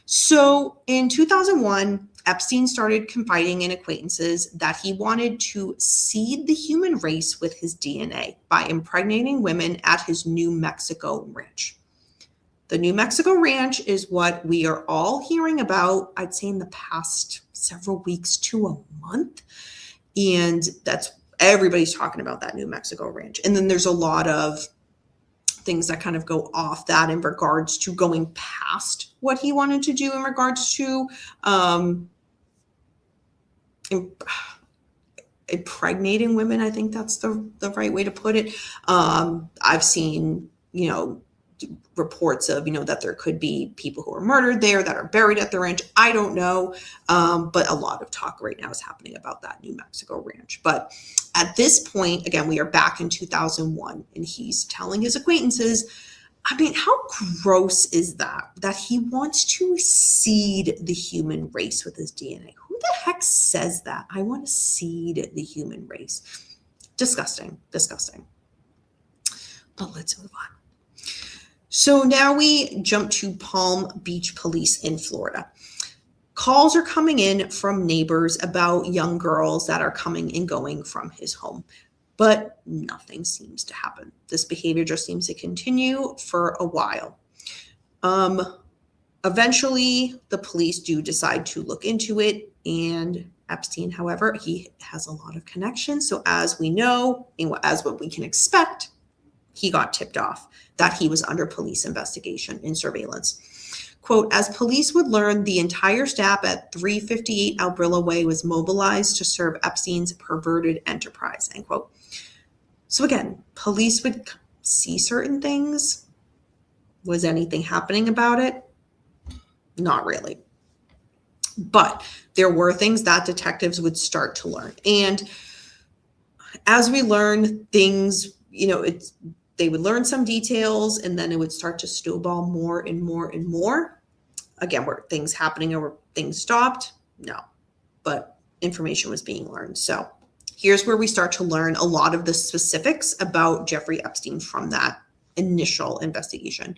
So in 2001, Epstein started confiding in acquaintances that he wanted to seed the human race with his DNA by impregnating women at his New Mexico ranch. The New Mexico ranch is what we are all hearing about, I'd say in the past several weeks to a month. And that's, everybody's talking about that New Mexico ranch. And then there's a lot of things that kind of go off that in regards to going past what he wanted to do in regards to impregnating women. I think that's the right way to put it. I've seen, reports of, that there could be people who are murdered there that are buried at the ranch. I don't know. But a lot of talk right now is happening about that New Mexico ranch. But at this point, again, we are back in 2001 and he's telling his acquaintances, I mean, how gross is that he wants to seed the human race with his DNA? Who the heck says that? I want to seed the human race. Disgusting. But let's move on. So now we jump to Palm Beach Police in Florida. Calls are coming in from neighbors about young girls that are coming and going from his home, but nothing seems to happen. This behavior just seems to continue for a while. Eventually, the police do decide to look into it, and Epstein, however, he has a lot of connections. So as we know, and as what we can expect, he got tipped off that he was under police investigation and surveillance. Quote, as police would learn, the entire staff at 358 Albrilla Way was mobilized to serve Epstein's perverted enterprise, end quote. So again, police would see certain things. Was anything happening about it? Not really. But there were things that detectives would start to learn. And as we learn things, they would learn some details and then it would start to snowball more and more and more. Again, were things happening or were things stopped? No, but information was being learned. So here's where we start to learn a lot of the specifics about Jeffrey Epstein from that initial investigation.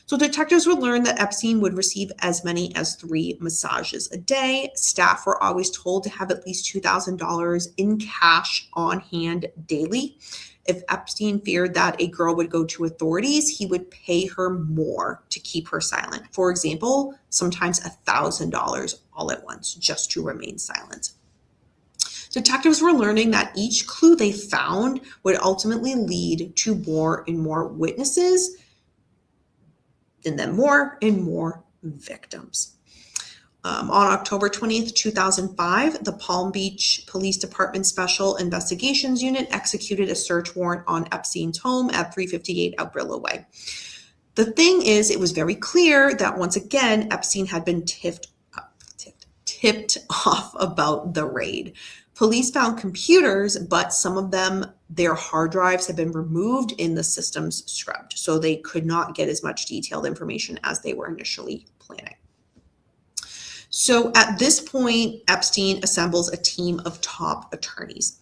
So detectives would learn that Epstein would receive as many as 3 massages a day. Staff were always told to have at least $2,000 in cash on hand daily. If Epstein feared that a girl would go to authorities, he would pay her more to keep her silent. For example, sometimes $1,000 all at once just to remain silent. Detectives were learning that each clue they found would ultimately lead to more and more witnesses. and then more and more victims. On October 20th, 2005, the Palm Beach Police Department Special Investigations Unit executed a search warrant on Epstein's home at 358 Albrilla Way. The thing is, it was very clear that once again, Epstein had been tipped off about the raid. Police found computers, but some of them, their hard drives had been removed and the systems scrubbed, so they could not get as much detailed information as they were initially planning. So at this point, Epstein assembles a team of top attorneys.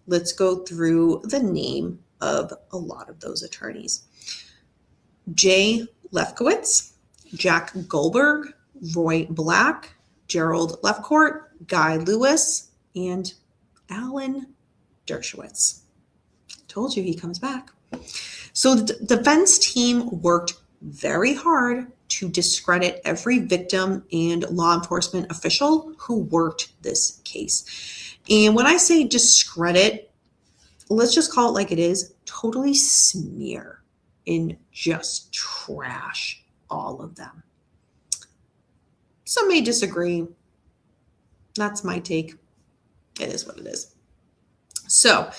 Let's go through the name of a lot of those attorneys. Jay Lefkowitz, Jack Goldberg, Roy Black, Gerald Lefcourt, Guy Lewis, and Alan Dershowitz. Told you he comes back. So the defense team worked very hard to discredit every victim and law enforcement official who worked this case. And when I say discredit, let's just call it like it is, totally smear and just trash all of them. Some may disagree. That's my take. It is what it is. So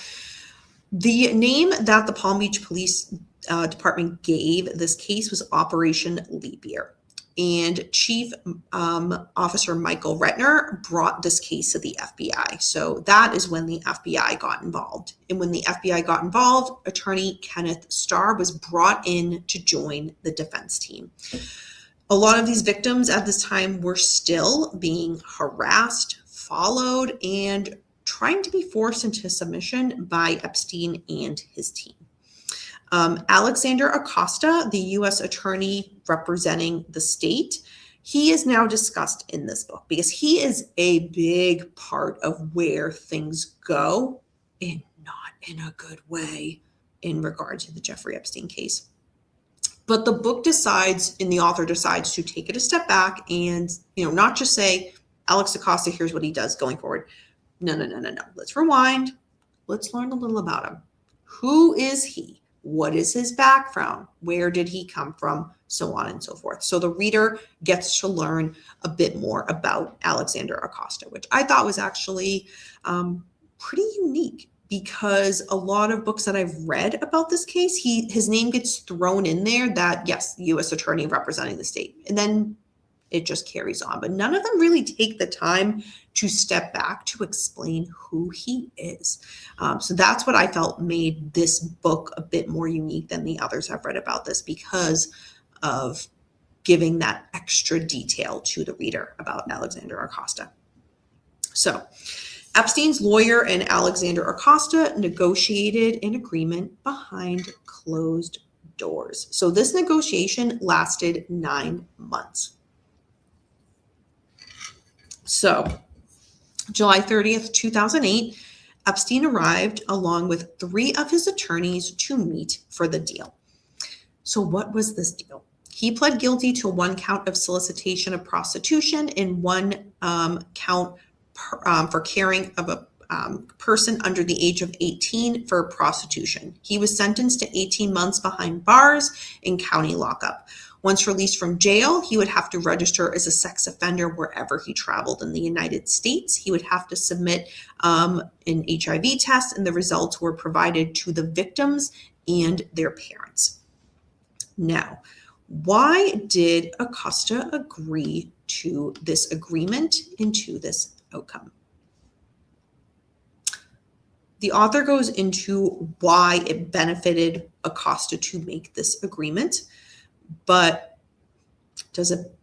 the name that the Palm Beach Police Department gave this case was Operation Leap Year. And Chief Officer Michael Retner brought this case to the FBI. So that is when the FBI got involved. And when the FBI got involved, attorney Kenneth Starr was brought in to join the defense team. A lot of these victims at this time were still being harassed, followed, and trying to be forced into submission by Epstein and his team. Alexander Acosta, the U.S. attorney representing the state, he is now discussed in this book because he is a big part of where things go, and not in a good way in regard to the Jeffrey Epstein case. But the book decides, and the author decides to take it a step back and, not just say, Alex Acosta, here's what he does going forward. No. Let's rewind. Let's learn a little about him. Who is he? What is his background? Where did he come from? So on and so forth. So the reader gets to learn a bit more about Alexander Acosta, which I thought was actually pretty unique, because a lot of books that I've read about this case, his name gets thrown in there that, yes, U.S. attorney representing the state. And then it just carries on. But none of them really take the time to step back to explain who he is. So that's what I felt made this book a bit more unique than the others I've read about this, because of giving that extra detail to the reader about Alexander Acosta. So Epstein's lawyer and Alexander Acosta negotiated an agreement behind closed doors. So this negotiation lasted 9 months. So July 30th, 2008, Epstein arrived along with 3 of his attorneys to meet for the deal. So what was this deal? He pled guilty to 1 count of solicitation of prostitution and 1 count for carrying of a person under the age of 18 for prostitution. He was sentenced to 18 months behind bars in county lockup. Once released from jail, he would have to register as a sex offender wherever he traveled in the United States. He would have to submit an HIV test, and the results were provided to the victims and their parents. Now, why did Acosta agree to this agreement and to this outcome? The author goes into why it benefited Acosta to make this agreement, but does it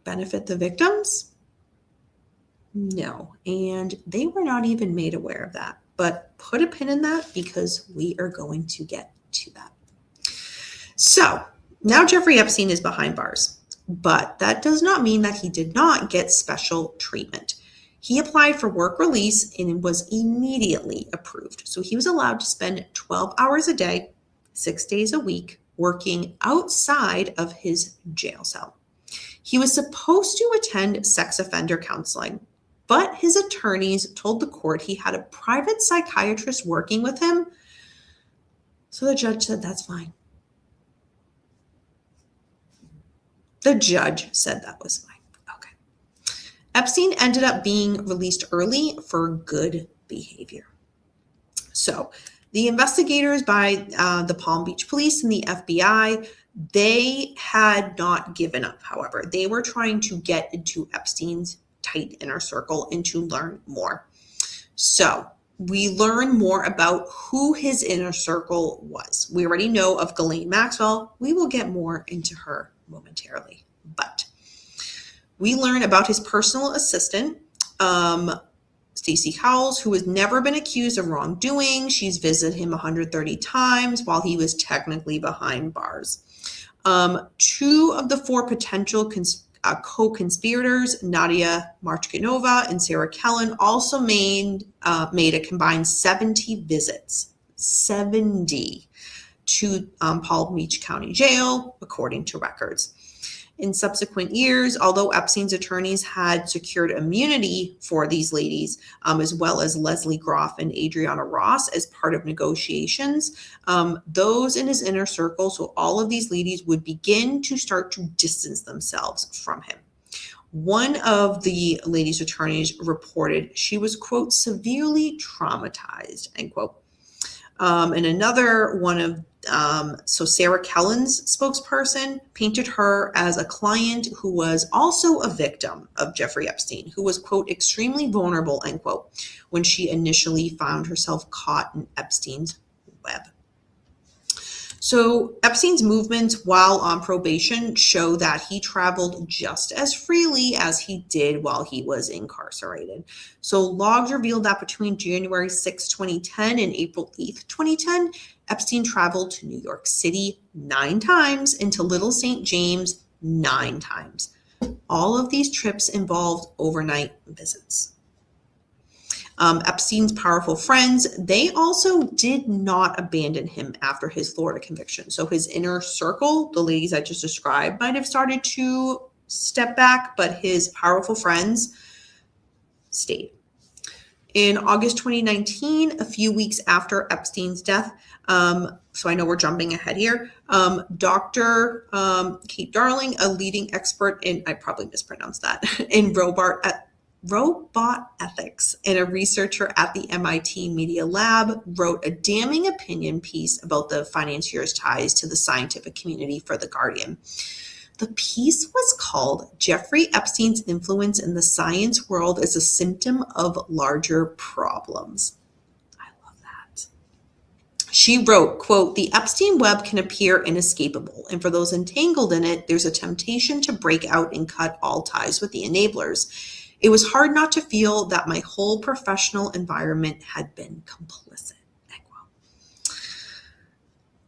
benefit the victims? No, and they were not even made aware of that. But put a pin in that, because we are going to get to that. So now Jeffrey Epstein is behind bars, but that does not mean that he did not get special treatment. He applied for work release and was immediately approved. So he was allowed to spend 12 hours a day, 6 days a week, working outside of his jail cell. He was supposed to attend sex offender counseling, but his attorneys told the court he had a private psychiatrist working with him. So the judge said, that's fine. The judge said that was fine. Okay. Epstein ended up being released early for good behavior. So the investigators by the Palm Beach Police and the FBI, they had not given up, however. They were trying to get into Epstein's tight inner circle and to learn more. So we learn more about who his inner circle was. We already know of Ghislaine Maxwell. We will get more into her momentarily. But we learn about his personal assistant, Stacey Howells, who has never been accused of wrongdoing. She's visited him 130 times while he was technically behind bars. 2 of the 4 potential co-conspirators, Nadia Marchkinova and Sarah Kellen, also made a combined 70 visits, 70, to Palm Beach County Jail, according to records. In subsequent years, although Epstein's attorneys had secured immunity for these ladies, as well as Leslie Groff and Adriana Ross as part of negotiations, those in his inner circle, so all of these ladies, would begin to start to distance themselves from him. One of the ladies' attorneys reported she was, quote, severely traumatized, end quote. And another one of so Sarah Kellen's spokesperson painted her as a client who was also a victim of Jeffrey Epstein, who was, quote, extremely vulnerable, end quote, when she initially found herself caught in Epstein's web. So Epstein's movements while on probation show that he traveled just as freely as he did while he was incarcerated. So logs revealed that between January 6, 2010 and April 8, 2010, Epstein traveled to New York City 9 times and to Little St. James 9 times. All of these trips involved overnight visits. Epstein's powerful friends, they also did not abandon him after his Florida conviction. So his inner circle, the ladies I just described, might have started to step back, but his powerful friends stayed. In August 2019, a few weeks after Epstein's death, so I know we're jumping ahead here, Dr. Kate Darling, a leading expert in, I probably mispronounced that, in robot ethics and a researcher at the MIT Media Lab, wrote a damning opinion piece about the financier's ties to the scientific community for The Guardian. The piece was called Jeffrey Epstein's Influence in the Science World as a Symptom of Larger Problems. I love that. She wrote, quote, the Epstein web can appear inescapable, and for those entangled in it, there's a temptation to break out and cut all ties with the enablers. It was hard not to feel that my whole professional environment had been complicit.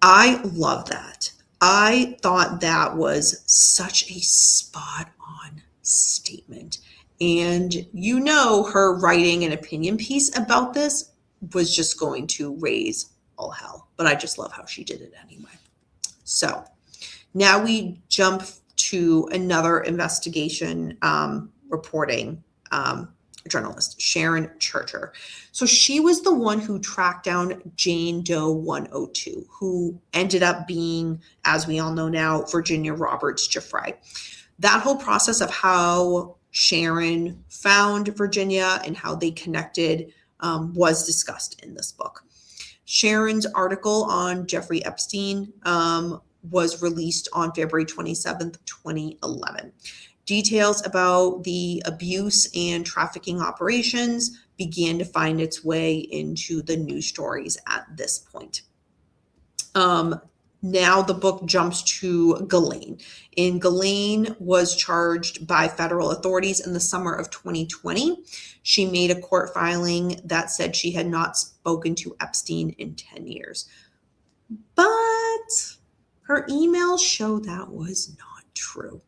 I love that. I thought that was such a spot-on statement. And you know, her writing an opinion piece about this was just going to raise all hell. But I just love how she did it anyway. So now we jump to another investigation reporting journalist, Sharon Churcher. So she was the one who tracked down Jane Doe 102, who ended up being, as we all know now, Virginia Roberts Giuffre. That whole process of how Sharon found Virginia and how they connected was discussed in this book. Sharon's article on Jeffrey Epstein was released on February 27th, 2011. Details about the abuse and trafficking operations began to find its way into the news stories at this point. Now the book jumps to Ghislaine. And Ghislaine was charged by federal authorities in the summer of 2020. She made a court filing that said she had not spoken to Epstein in 10 years. But her emails show that was not true.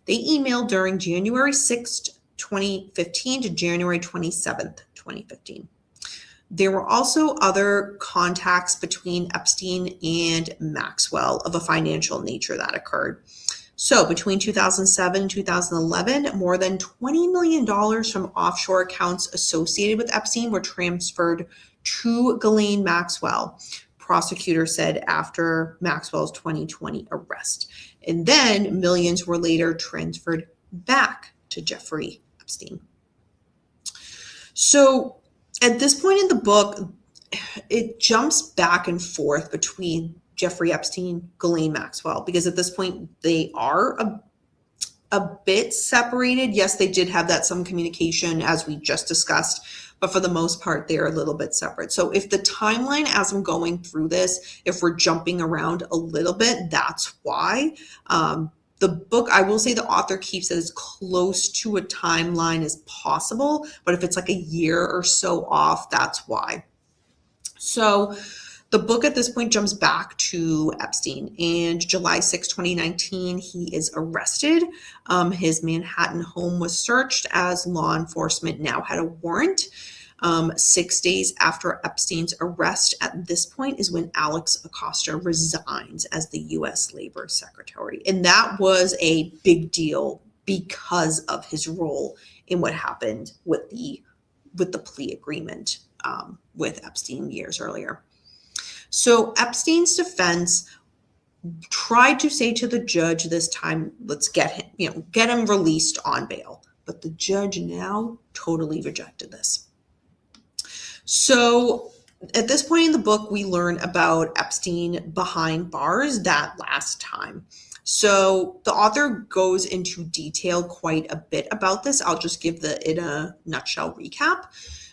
They emailed during January 6th, 2015 to January 27th, 2015. There were also other contacts between Epstein and Maxwell of a financial nature that occurred. So between 2007 and 2011, more than $20 million from offshore accounts associated with Epstein were transferred to Ghislaine Maxwell, prosecutors said after Maxwell's 2020 arrest. And then millions were later transferred back to Jeffrey Epstein. So at this point in the book, it jumps back and forth between Jeffrey Epstein, Ghislaine Maxwell, because at this point they are a bit separated. Yes, they did have that some communication as we just discussed, but for the most part, they're a little bit separate. So if the timeline as I'm going through this, if we're jumping around a little bit, that's why. The book, I will say the author keeps it as close to a timeline as possible, but if it's like a year or so off, that's why. So the book at this point jumps back to Epstein, and July 6, 2019, he is arrested. His Manhattan home was searched as law enforcement now had a warrant. 6 days after Epstein's arrest, at this point is when Alex Acosta resigns as the U.S. Labor Secretary. And that was a big deal because of his role in what happened with the plea agreement with Epstein years earlier. So Epstein's defense tried to say to the judge this time, let's get him released on bail. But the judge now totally rejected this. So at this point in the book, we learn about Epstein behind bars that last time. So the author goes into detail quite a bit about this. I'll just give it a nutshell recap.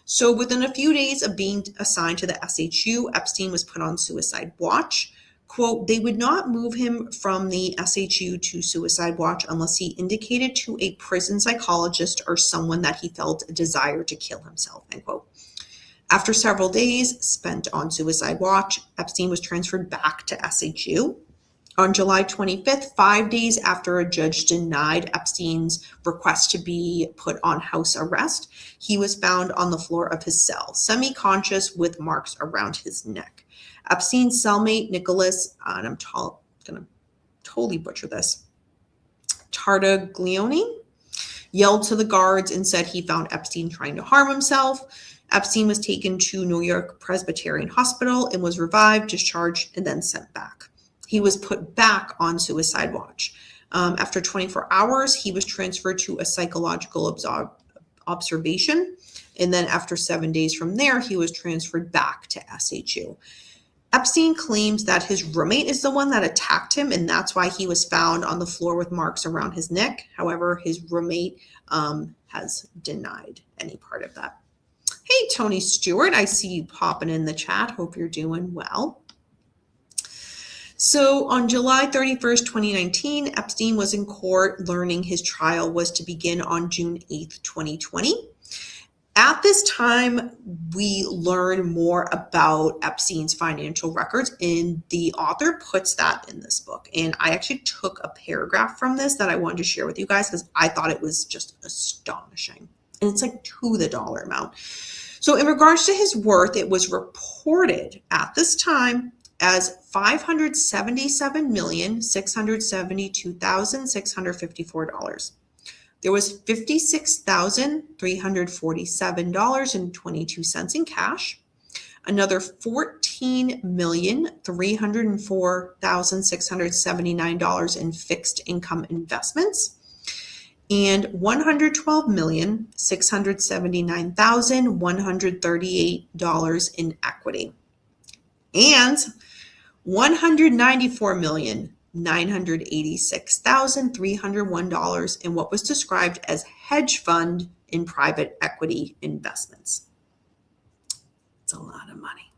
So within a few days of being assigned to the SHU, Epstein was put on suicide watch. Quote, they would not move him from the SHU to suicide watch unless he indicated to a prison psychologist or someone that he felt a desire to kill himself, end quote. After several days spent on suicide watch, Epstein was transferred back to SHU. On July 25th, 5 days after a judge denied Epstein's request to be put on house arrest, he was found on the floor of his cell, semi-conscious with marks around his neck. Epstein's cellmate, Nicholas, and I'm going to totally butcher this, Tartaglione, yelled to the guards and said he found Epstein trying to harm himself. Epstein was taken to New York Presbyterian Hospital and was revived, discharged, and then sent back. He was put back on suicide watch. After 24 hours, he was transferred to a psychological observation. And then after 7 days from there, he was transferred back to SHU. Epstein claims that his roommate is the one that attacked him, and that's why he was found on the floor with marks around his neck. However, his roommate has denied any part of that. Hey, Tony Stewart, I see you popping in the chat. Hope you're doing well. So on July 31st, 2019, Epstein was in court learning his trial was to begin on June 8th, 2020. At this time, we learn more about Epstein's financial records, and the author puts that in this book. And I actually took a paragraph from this that I wanted to share with you guys because I thought it was just astonishing. And it's like to the dollar amount. So in regards to his worth, it was reported at this time as $577,672,654. There was $56,347.22 in cash, another $14,304,679 in fixed income investments, and $112,679,138 in equity, and $194,986,301 in what was described as hedge fund in private equity investments. It's a lot of money,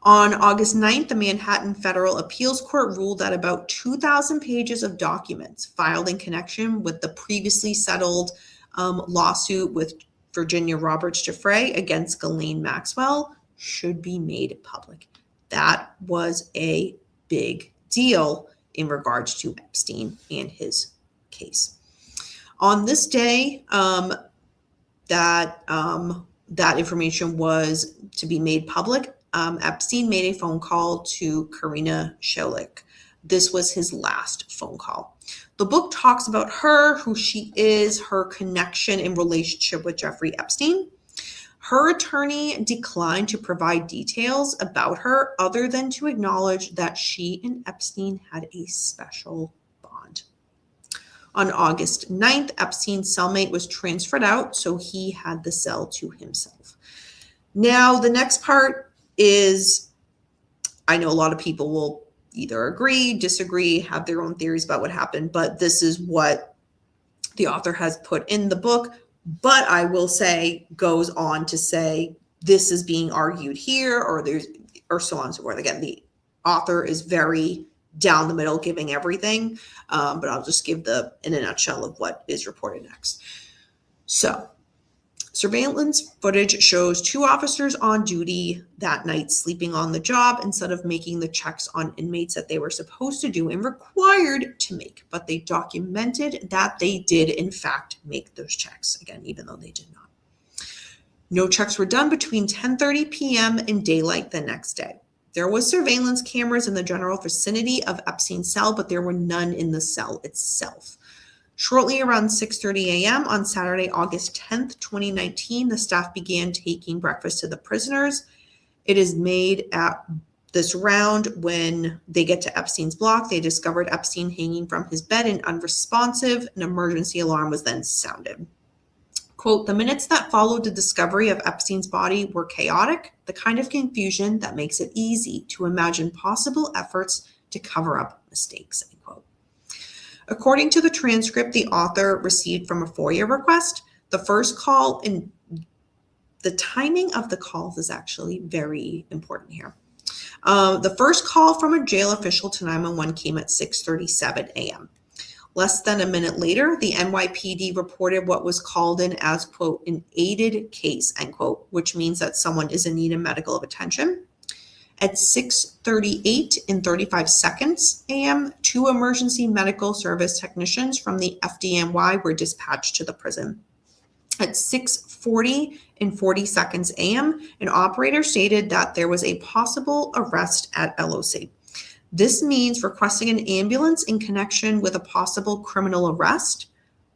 On August 9th, the Manhattan Federal Appeals Court ruled that about 2,000 pages of documents filed in connection with the previously settled lawsuit with Virginia Roberts Giuffre against Ghislaine Maxwell should be made public. That was a big deal in regards to Epstein and his case. On this day, that information was to be made public, Epstein made a phone call to Karina Scholich. This was his last phone call. The book talks about her, who she is, her connection and relationship with Jeffrey Epstein. Her attorney declined to provide details about her other than to acknowledge that she and Epstein had a special bond. On August 9th, Epstein's cellmate was transferred out, so he had the cell to himself. Now, the next part is, I know a lot of people will either agree, disagree, have their own theories about what happened, but this is what the author has put in the book. But I will say, goes on to say, this is being argued here, or so on and so forth. Again, the author is very down the middle, giving everything, but I'll just give in a nutshell of what is reported next. So, surveillance footage shows 2 officers on duty that night sleeping on the job instead of making the checks on inmates that they were supposed to do and required to make. But they documented that they did, in fact, make those checks, again, even though they did not. No checks were done between 10:30 p.m. and daylight the next day. There was surveillance cameras in the general vicinity of Epstein's cell, but there were none in the cell itself. Shortly around 6:30 a.m. on Saturday, August 10th, 2019, the staff began taking breakfast to the prisoners. It is made at this round when they get to Epstein's block. They discovered Epstein hanging from his bed and unresponsive. An emergency alarm was then sounded. Quote, the minutes that followed the discovery of Epstein's body were chaotic, the kind of confusion that makes it easy to imagine possible efforts to cover up mistakes, end quote. According to the transcript the author received from a FOIA request, the first call, and the timing of the calls is actually very important here. The first call from a jail official to 911 came at 6:37 a.m. Less than a minute later, the NYPD reported what was called in as, quote, an aided case, end quote, which means that someone is in need of medical attention. At 6:38 and 35 seconds a.m., 2 emergency medical service technicians from the FDNY were dispatched to the prison. At 6:40 and 40 seconds a.m., an operator stated that there was a possible arrest at LOC. This means requesting an ambulance in connection with a possible criminal arrest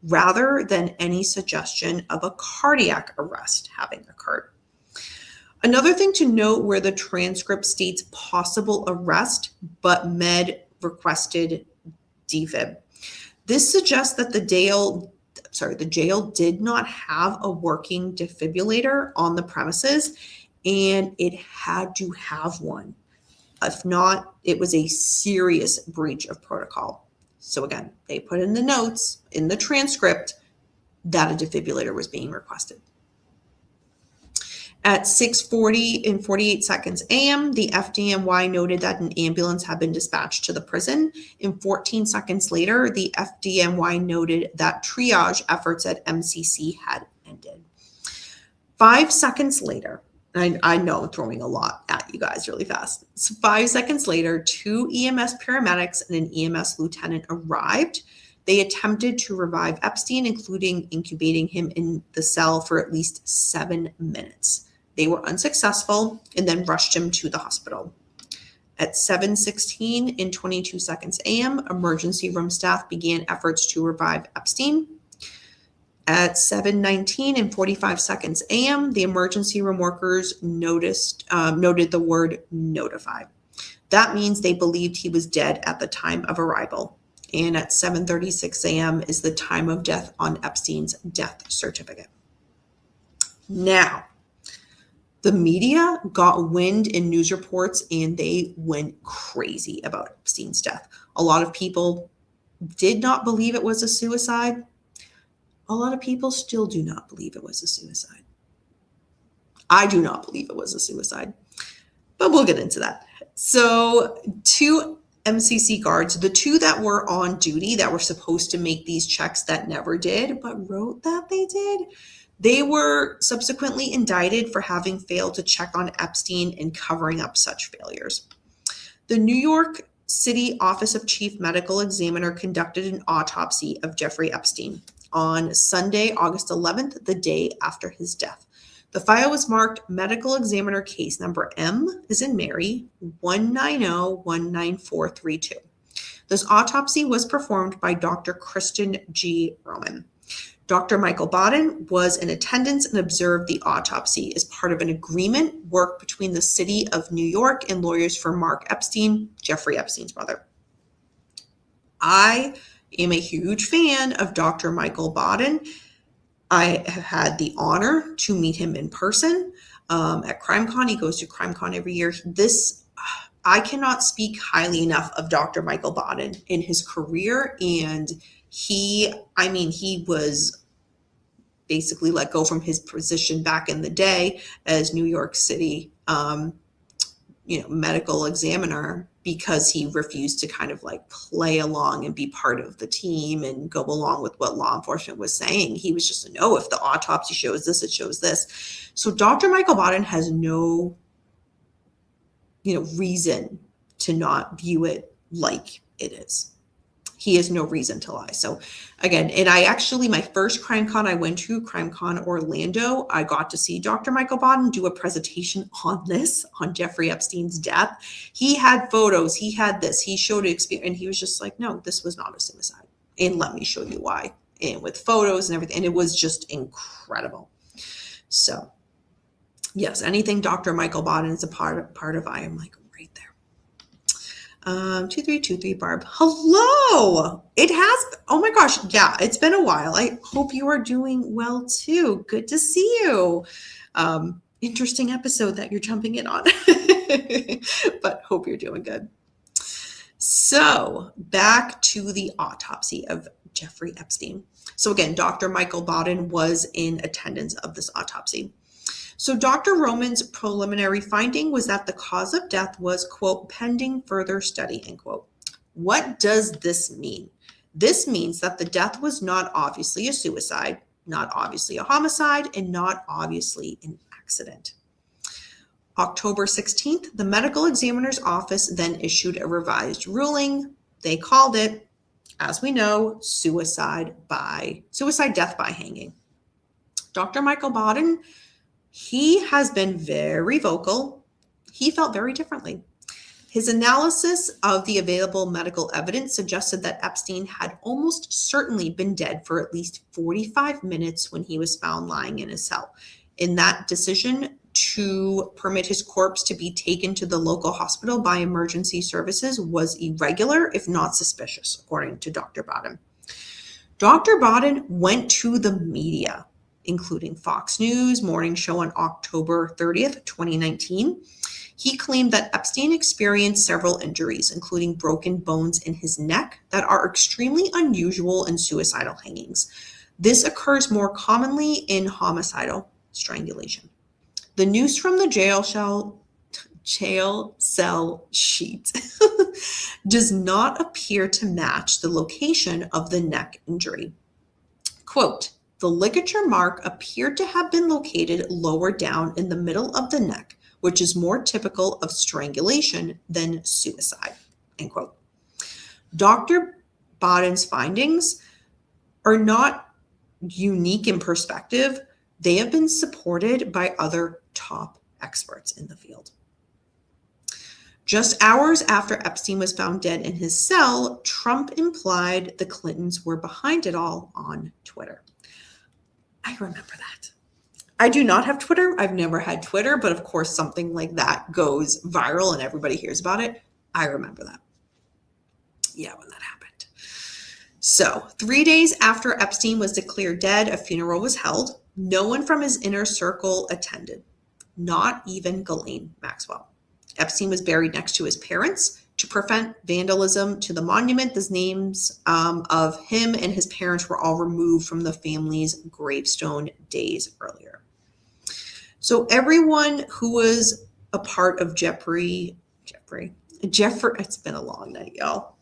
rather than any suggestion of a cardiac arrest having occurred. Another thing to note where the transcript states possible arrest, but med requested defib. This suggests that the jail did not have a working defibrillator on the premises, and it had to have one. If not, it was a serious breach of protocol. So again, they put in the notes in the transcript that a defibrillator was being requested. At 6:40 and 48 seconds a.m., the FDNY noted that an ambulance had been dispatched to the prison. And 14 seconds later, the FDNY noted that triage efforts at MCC had ended. 5 seconds later, I know I'm throwing a lot at you guys really fast. So 5 seconds later, 2 EMS paramedics and an EMS lieutenant arrived. They attempted to revive Epstein, including incubating him in the cell for at least 7 minutes. They were unsuccessful and then rushed him to the hospital. At 7:16 and 22 seconds a.m., emergency room staff began efforts to revive Epstein. At 7:19 and 45 seconds a.m., the emergency room workers noted the word notified. That means they believed he was dead at the time of arrival. And at 7:36 a.m. is the time of death on Epstein's death certificate. Now, the media got wind in news reports and they went crazy about Epstein's death. A lot of people did not believe it was a suicide. A lot of people still do not believe it was a suicide. I do not believe it was a suicide, but we'll get into that. So 2 MCC guards, the 2 that were on duty that were supposed to make these checks that never did, but wrote that they did, they were subsequently indicted for having failed to check on Epstein and covering up such failures. The New York City Office of Chief Medical Examiner conducted an autopsy of Jeffrey Epstein on Sunday, August 11th, the day after his death. The file was marked Medical Examiner Case Number M as in Mary 190-19432. This autopsy was performed by Dr. Kristen G. Roman. Dr. Michael Baden was in attendance and observed the autopsy as part of an agreement work between the city of New York and lawyers for Mark Epstein, Jeffrey Epstein's brother. I am a huge fan of Dr. Michael Baden. I have had the honor to meet him in person at CrimeCon. He goes to CrimeCon every year. I cannot speak highly enough of Dr. Michael Baden in his career, and he was basically let go from his position back in the day as New York City, medical examiner, because he refused to kind of like play along and be part of the team and go along with what law enforcement was saying. He was just no, if the autopsy shows this, it shows this. So Dr. Michael Baden has no, reason to not view it like it is. He has no reason to lie. So again, and my first CrimeCon I went to, CrimeCon Orlando, I got to see Dr. Michael Baden do a presentation on Jeffrey Epstein's death. He had photos, he had this, he showed experience, and he was just like, no, this was not a suicide. And let me show you why. And with photos and everything. And it was just incredible. So yes, anything Dr. Michael Baden is a part of, I am like right there. 2323 Barb. Hello. Oh my gosh. Yeah, it's been a while. I hope you are doing well too. Good to see you. Interesting episode that you're jumping in on, but hope you're doing good. So back to the autopsy of Jeffrey Epstein. So again, Dr. Michael Baden was in attendance of this autopsy. So Dr. Roman's preliminary finding was that the cause of death was, quote, pending further study, end quote. What does this mean? This means that the death was not obviously a suicide, not obviously a homicide, and not obviously an accident. October 16th, the medical examiner's office then issued a revised ruling. They called it, as we know, suicide death by hanging. Dr. Michael Baden, he has been very vocal. He felt very differently. His analysis of the available medical evidence suggested that Epstein had almost certainly been dead for at least 45 minutes when he was found lying in his cell. In that decision to permit his corpse to be taken to the local hospital by emergency services was irregular, if not suspicious, according to Dr. Baden. Dr. Baden went to the media, including Fox News morning show on October 30th, 2019. He claimed that Epstein experienced several injuries, including broken bones in his neck, that are extremely unusual in suicidal hangings. This occurs more commonly in homicidal strangulation. The noose from the jail cell sheet does not appear to match the location of the neck injury. Quote, the ligature mark appeared to have been located lower down in the middle of the neck, which is more typical of strangulation than suicide, end quote. Dr. Baden's findings are not unique in perspective. They have been supported by other top experts in the field. Just hours after Epstein was found dead in his cell, Trump implied the Clintons were behind it all on Twitter. I remember that. I do not have Twitter. I've never had Twitter, but of course something like that goes viral and everybody hears about it. I remember that. Yeah, when that happened. So 3 days after Epstein was declared dead, a funeral was held. No one from his inner circle attended, not even Ghislaine Maxwell. Epstein was buried next to his parents. To prevent vandalism to the monument, the names of him and his parents were all removed from the family's gravestone days earlier. So everyone who was a part of Jeffrey, it's been a long night, y'all.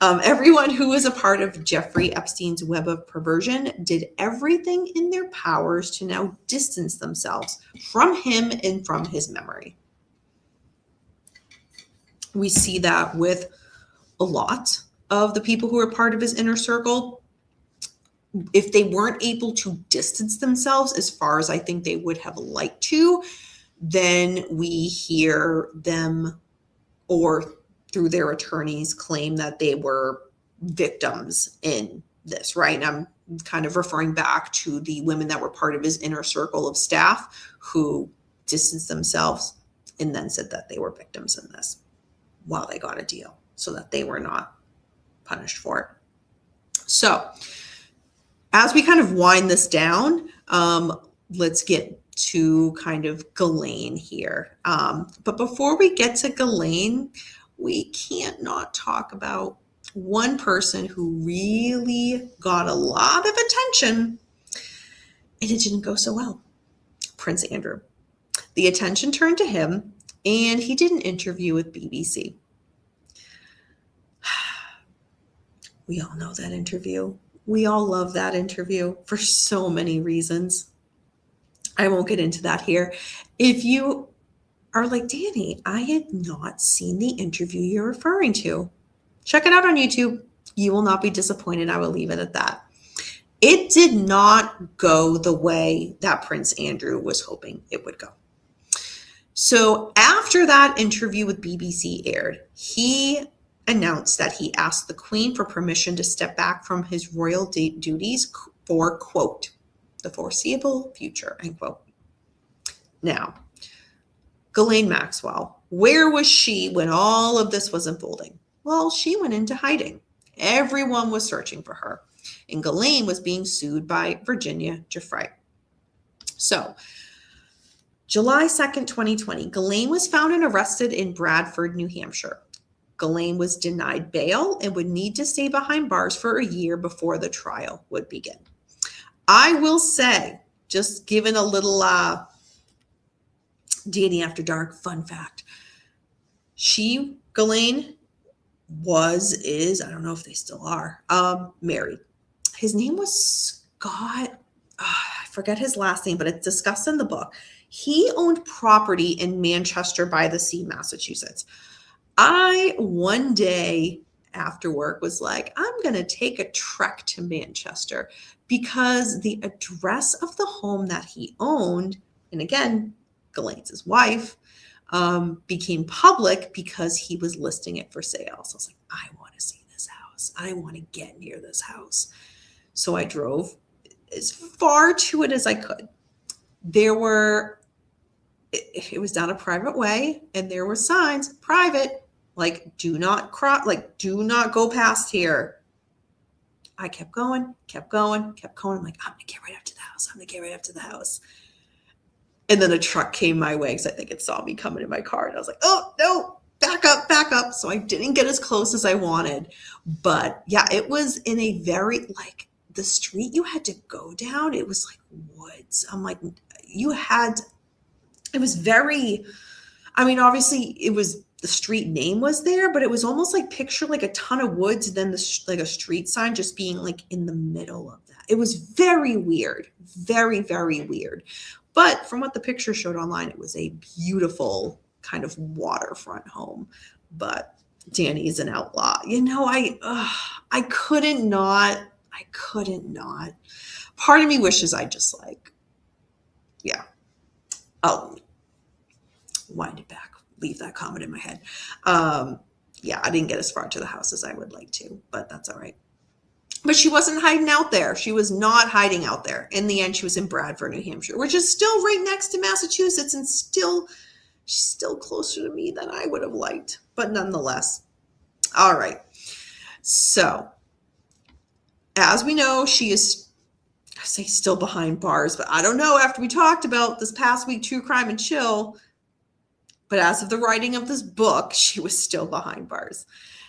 Everyone who was a part of Jeffrey Epstein's web of perversion did everything in their powers to now distance themselves from him and from his memory. We see that with a lot of the people who are part of his inner circle. If they weren't able to distance themselves as far as I think they would have liked to, then we hear them, or through their attorneys, claim that they were victims in this, right? And I'm kind of referring back to the women that were part of his inner circle of staff who distanced themselves and then said that they were victims in this while they got a deal so that they were not punished for it. So as we kind of wind this down, let's get to kind of Ghislaine here. But before we get to Ghislaine, we can't not talk about one person who really got a lot of attention and it didn't go so well. Prince Andrew. The attention turned to him and he did an interview with BBC. We all know that interview. We all love that interview for so many reasons. I won't get into that here. If you are like, Dani, I had not seen the interview you're referring to, check it out on YouTube. You will not be disappointed. I will leave it at that. It did not go the way that Prince Andrew was hoping it would go. So after that interview with BBC aired, he announced that he asked the Queen for permission to step back from his royal duties for, quote, the foreseeable future, end quote. Now, Ghislaine Maxwell, where was she when all of this was unfolding? Well, she went into hiding. Everyone was searching for her. And Ghislaine was being sued by Virginia Giuffre. So, July 2nd, 2020, Ghislaine was found and arrested in Bradford, New Hampshire. Ghislaine was denied bail and would need to stay behind bars for a year before the trial would begin. I will say, just given a little Dani After Dark fun fact, Ghislaine is, I don't know if they still are, married. His name was Scott, I forget his last name, but it's discussed in the book. He owned property in Manchester by the Sea, Massachusetts. I, one day after work, was like, I'm going to take a trek to Manchester because the address of the home that he owned, and again, Ghislaine's his wife, became public because he was listing it for sale. So I was like, I want to see this house. I want to get near this house. So I drove as far to it as I could. It was down a private way and there were signs, private, like do not cross, like do not go past here. I kept going. I'm like, I'm going to get right up to the house. And then a truck came my way because I think it saw me coming in my car. And I was like, oh, no, back up. So I didn't get as close as I wanted. But yeah, it was in a very, like, the street you had to go down, it was like woods. I'm like, it was very, I mean, obviously it was, the street name was there, but it was almost like picture like a ton of woods, then like a street sign just being like in the middle of that. It was very weird, very, very weird. But from what the picture showed online, it was a beautiful kind of waterfront home. But Dani's an outlaw. You know, I couldn't not. Part of me wishes I just like, yeah. I'll wind it back. Leave that comment in my head. Yeah, I didn't get as far to the house as I would like to, but that's all right. But she wasn't hiding out there. She was not hiding out there. In the end, she was in Bradford, New Hampshire, which is still right next to Massachusetts, and she's still closer to me than I would have liked, but nonetheless. All right. So, as we know, she is, I say still behind bars, but I don't know after we talked about this past week, True Crime and Chill. But as of the writing of this book, she was still behind bars.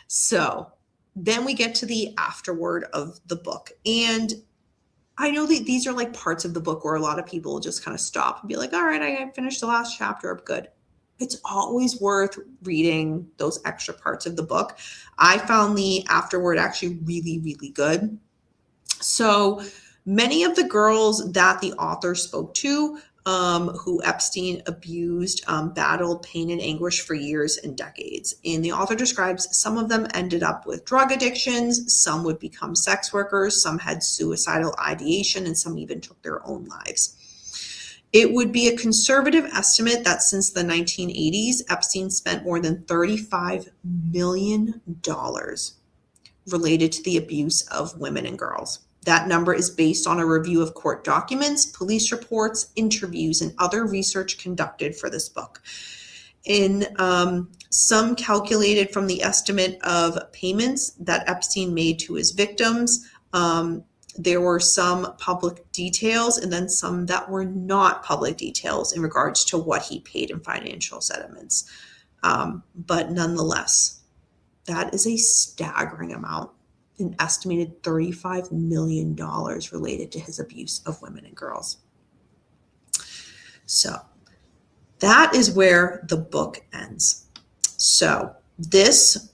So then we get to the afterword of the book. And I know that these are like parts of the book where a lot of people just kind of stop and be like, all right, I finished the last chapter. I'm good. It's always worth reading those extra parts of the book. I found the afterword actually really, really good. So many of the girls that the author spoke to, who Epstein abused, battled pain and anguish for years and decades. And the author describes some of them ended up with drug addictions, some would become sex workers, some had suicidal ideation, and some even took their own lives. It would be a conservative estimate that since the 1980s, Epstein spent more than $35 million related to the abuse of women and girls. That number is based on a review of court documents, police reports, interviews, and other research conducted for this book. In some calculated from the estimate of payments that Epstein made to his victims. There were some public details and then some that were not public details in regards to what he paid in financial settlements. But nonetheless, that is a staggering amount, an estimated $35 million related to his abuse of women and girls. So that is where the book ends. So this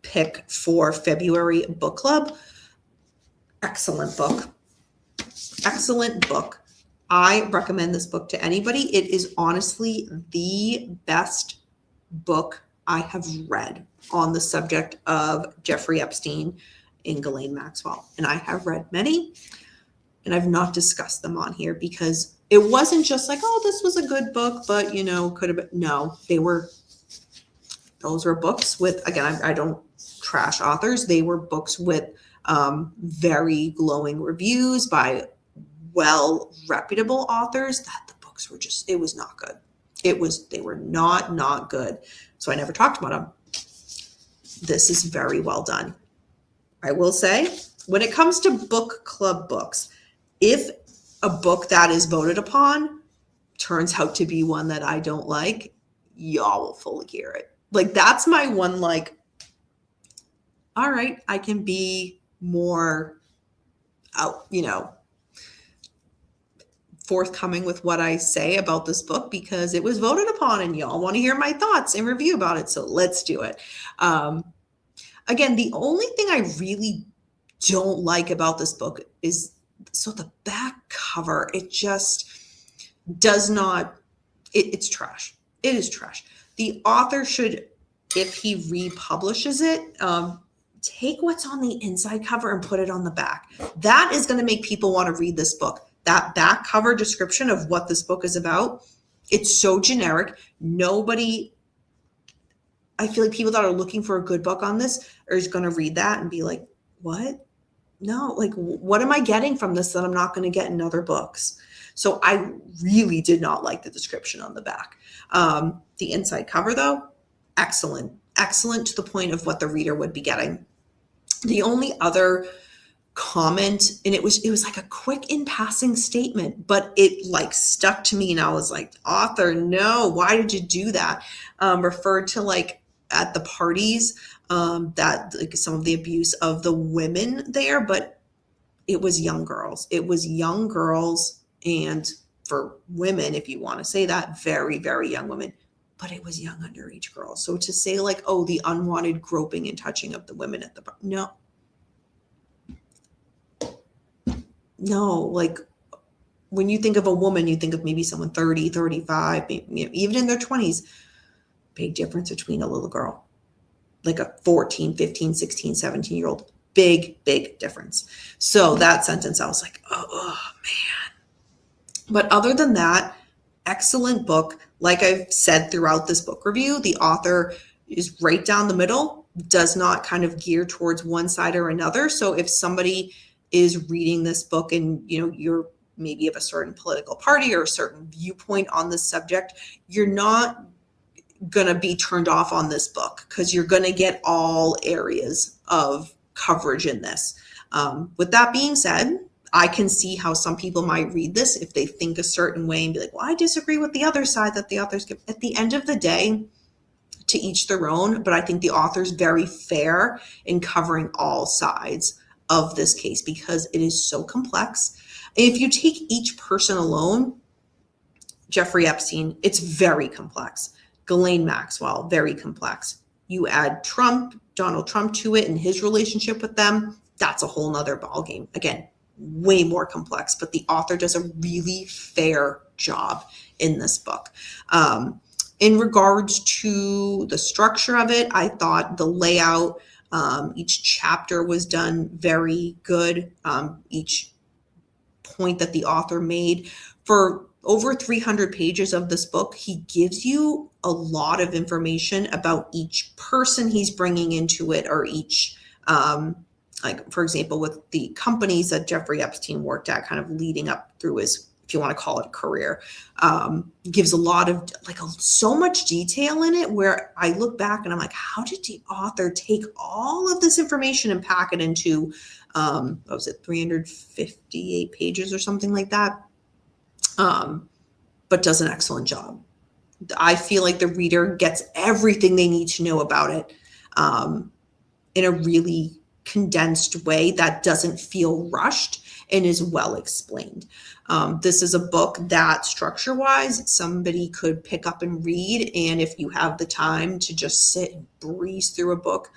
pick for February book club, excellent book. Excellent book. I recommend this book to anybody. It is honestly the best book I have read on the subject of Jeffrey Epstein and Ghislaine Maxwell. And I have read many, and I've not discussed them on here because it wasn't just like, oh, this was a good book, but could have been. No, those were books with, again, I don't trash authors. They were books with very glowing reviews by reputable authors that the books were just, it was not good. They were not good. So I never talked about them. This is very well done. I will say, when it comes to book club books, if a book that is voted upon turns out to be one that I don't like, y'all will fully hear it. Like, that's my one, like, all right, I can be more forthcoming with what I say about this book because it was voted upon and y'all want to hear my thoughts and review about it. So let's do it. Again, the only thing I really don't like about this book is, so the back cover, it just does not, it's trash. It is trash. The author should, if he republishes it, take what's on the inside cover and put it on the back. That is going to make people want to read this book. That back cover description of what this book is about, it's so generic. I feel like people that are looking for a good book on this are just going to read that and be like, what? No, like, what am I getting from this that I'm not going to get in other books? So I really did not like the description on the back. The inside cover, though, excellent to the point of what the reader would be getting. The only other comment, and it was like a quick in passing statement, but it like stuck to me, and I was like, author, no, why did you do that? Referred to like at the parties, that like some of the abuse of the women there, but it was young girls. It was young girls, and for women, if you want to say that, very, very young women, but it was young underage girls. So to say like, oh, the unwanted groping and touching of the women at the bar, no, like when you think of a woman, you think of maybe someone 30, 35, maybe, even in their 20s. Big difference between a little girl, like a 14, 15, 16, 17-year-old. Big difference. So that sentence, I was like, oh man. But other than that, excellent book. Like I've said throughout this book review, the author is right down the middle, does not kind of gear towards one side or another. So if somebody is reading this book and you're maybe of a certain political party or a certain viewpoint on this subject, you're not going to be turned off on this book because you're going to get all areas of coverage in this. With that being said, I can see how some people might read this if they think a certain way and be like, well, I disagree with the other side that the authors give. At the end of the day, to each their own, but I think the author's very fair in covering all sides of this case because it is so complex. And if you take each person alone, Jeffrey Epstein, it's very complex. Ghislaine Maxwell, very complex. You add Donald Trump to it and his relationship with them, that's a whole nother ballgame. Again, way more complex, but the author does a really fair job in this book. In regards to the structure of it, I thought the layout, each chapter was done very good. Each point that the author made. For over 300 pages of this book, he gives you a lot of information about each person he's bringing into it, or each like, for example, with the companies that Jeffrey Epstein worked at, kind of leading up through his, if you want to call it a career, gives a lot of so much detail in it, where I look back and I'm like, how did the author take all of this information and pack it into, what was it, 358 pages or something like that? But does an excellent job. I feel like the reader gets everything they need to know about it in a really condensed way that doesn't feel rushed and is well explained. This is a book that structure-wise, somebody could pick up and read. And if you have the time to just sit and breeze through a book,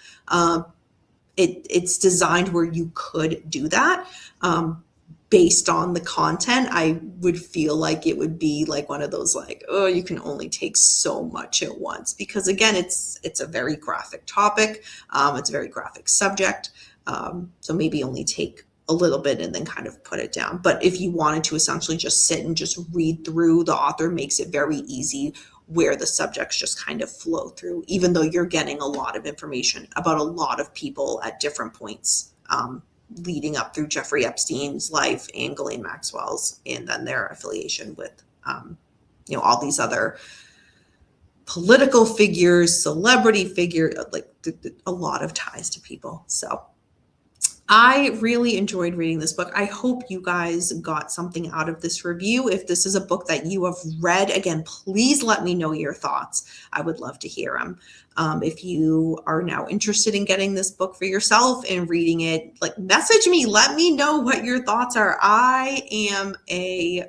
it's designed where you could do that. Based on the content, I would feel like it would be like one of those, like, oh, you can only take so much at once, because again, it's a very graphic topic. It's a very graphic subject. So maybe only take a little bit and then kind of put it down. But if you wanted to essentially just sit and just read through, the author makes it very easy, where the subjects just kind of flow through, even though you're getting a lot of information about a lot of people at different points, leading up through Jeffrey Epstein's life and Ghislaine Maxwell's, and then their affiliation with, all these other political figures, celebrity figures, like a lot of ties to people. So I really enjoyed reading this book. I hope you guys got something out of this review. If this is a book that you have read, again, please let me know your thoughts. I would love to hear them. If you are now interested in getting this book for yourself and reading it, like, message me, let me know what your thoughts are. I am a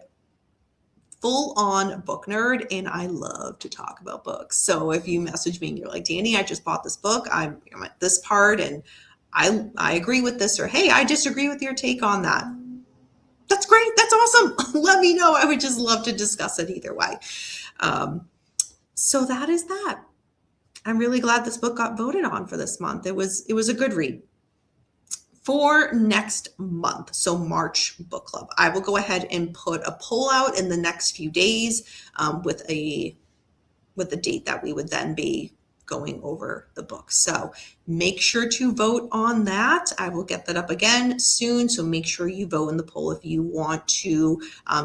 full-on book nerd and I love to talk about books. So if you message me and you're like, Dani, I just bought this book, I'm at this part and I agree with this, or hey, I disagree with your take on that, that's great. That's awesome. Let me know. I would just love to discuss it either way. So that is that. I'm really glad this book got voted on for this month. It was a good read. For next month, so March book club, I will go ahead and put a poll out in the next few days with a date that we would then be going over the book. So make sure to vote on that. I will get that up again soon. So make sure you vote in the poll if you want to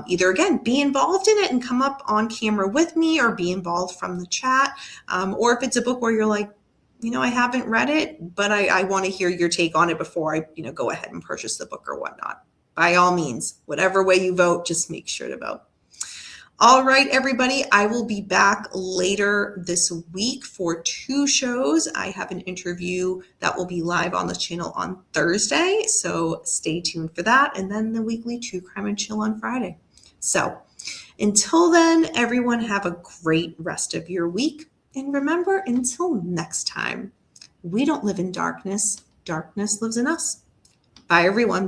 either, again, be involved in it and come up on camera with me, or be involved from the chat. Or if it's a book where you're like, I haven't read it, but I want to hear your take on it before I, go ahead and purchase the book or whatnot. By all means, whatever way you vote, just make sure to vote. All right, everybody, I will be back later this week for 2 shows. I have an interview that will be live on the channel on Thursday, so stay tuned for that. And then the weekly True Crime and Chill on Friday. So until then, everyone have a great rest of your week. And remember, until next time, we don't live in darkness. Darkness lives in us. Bye, everyone.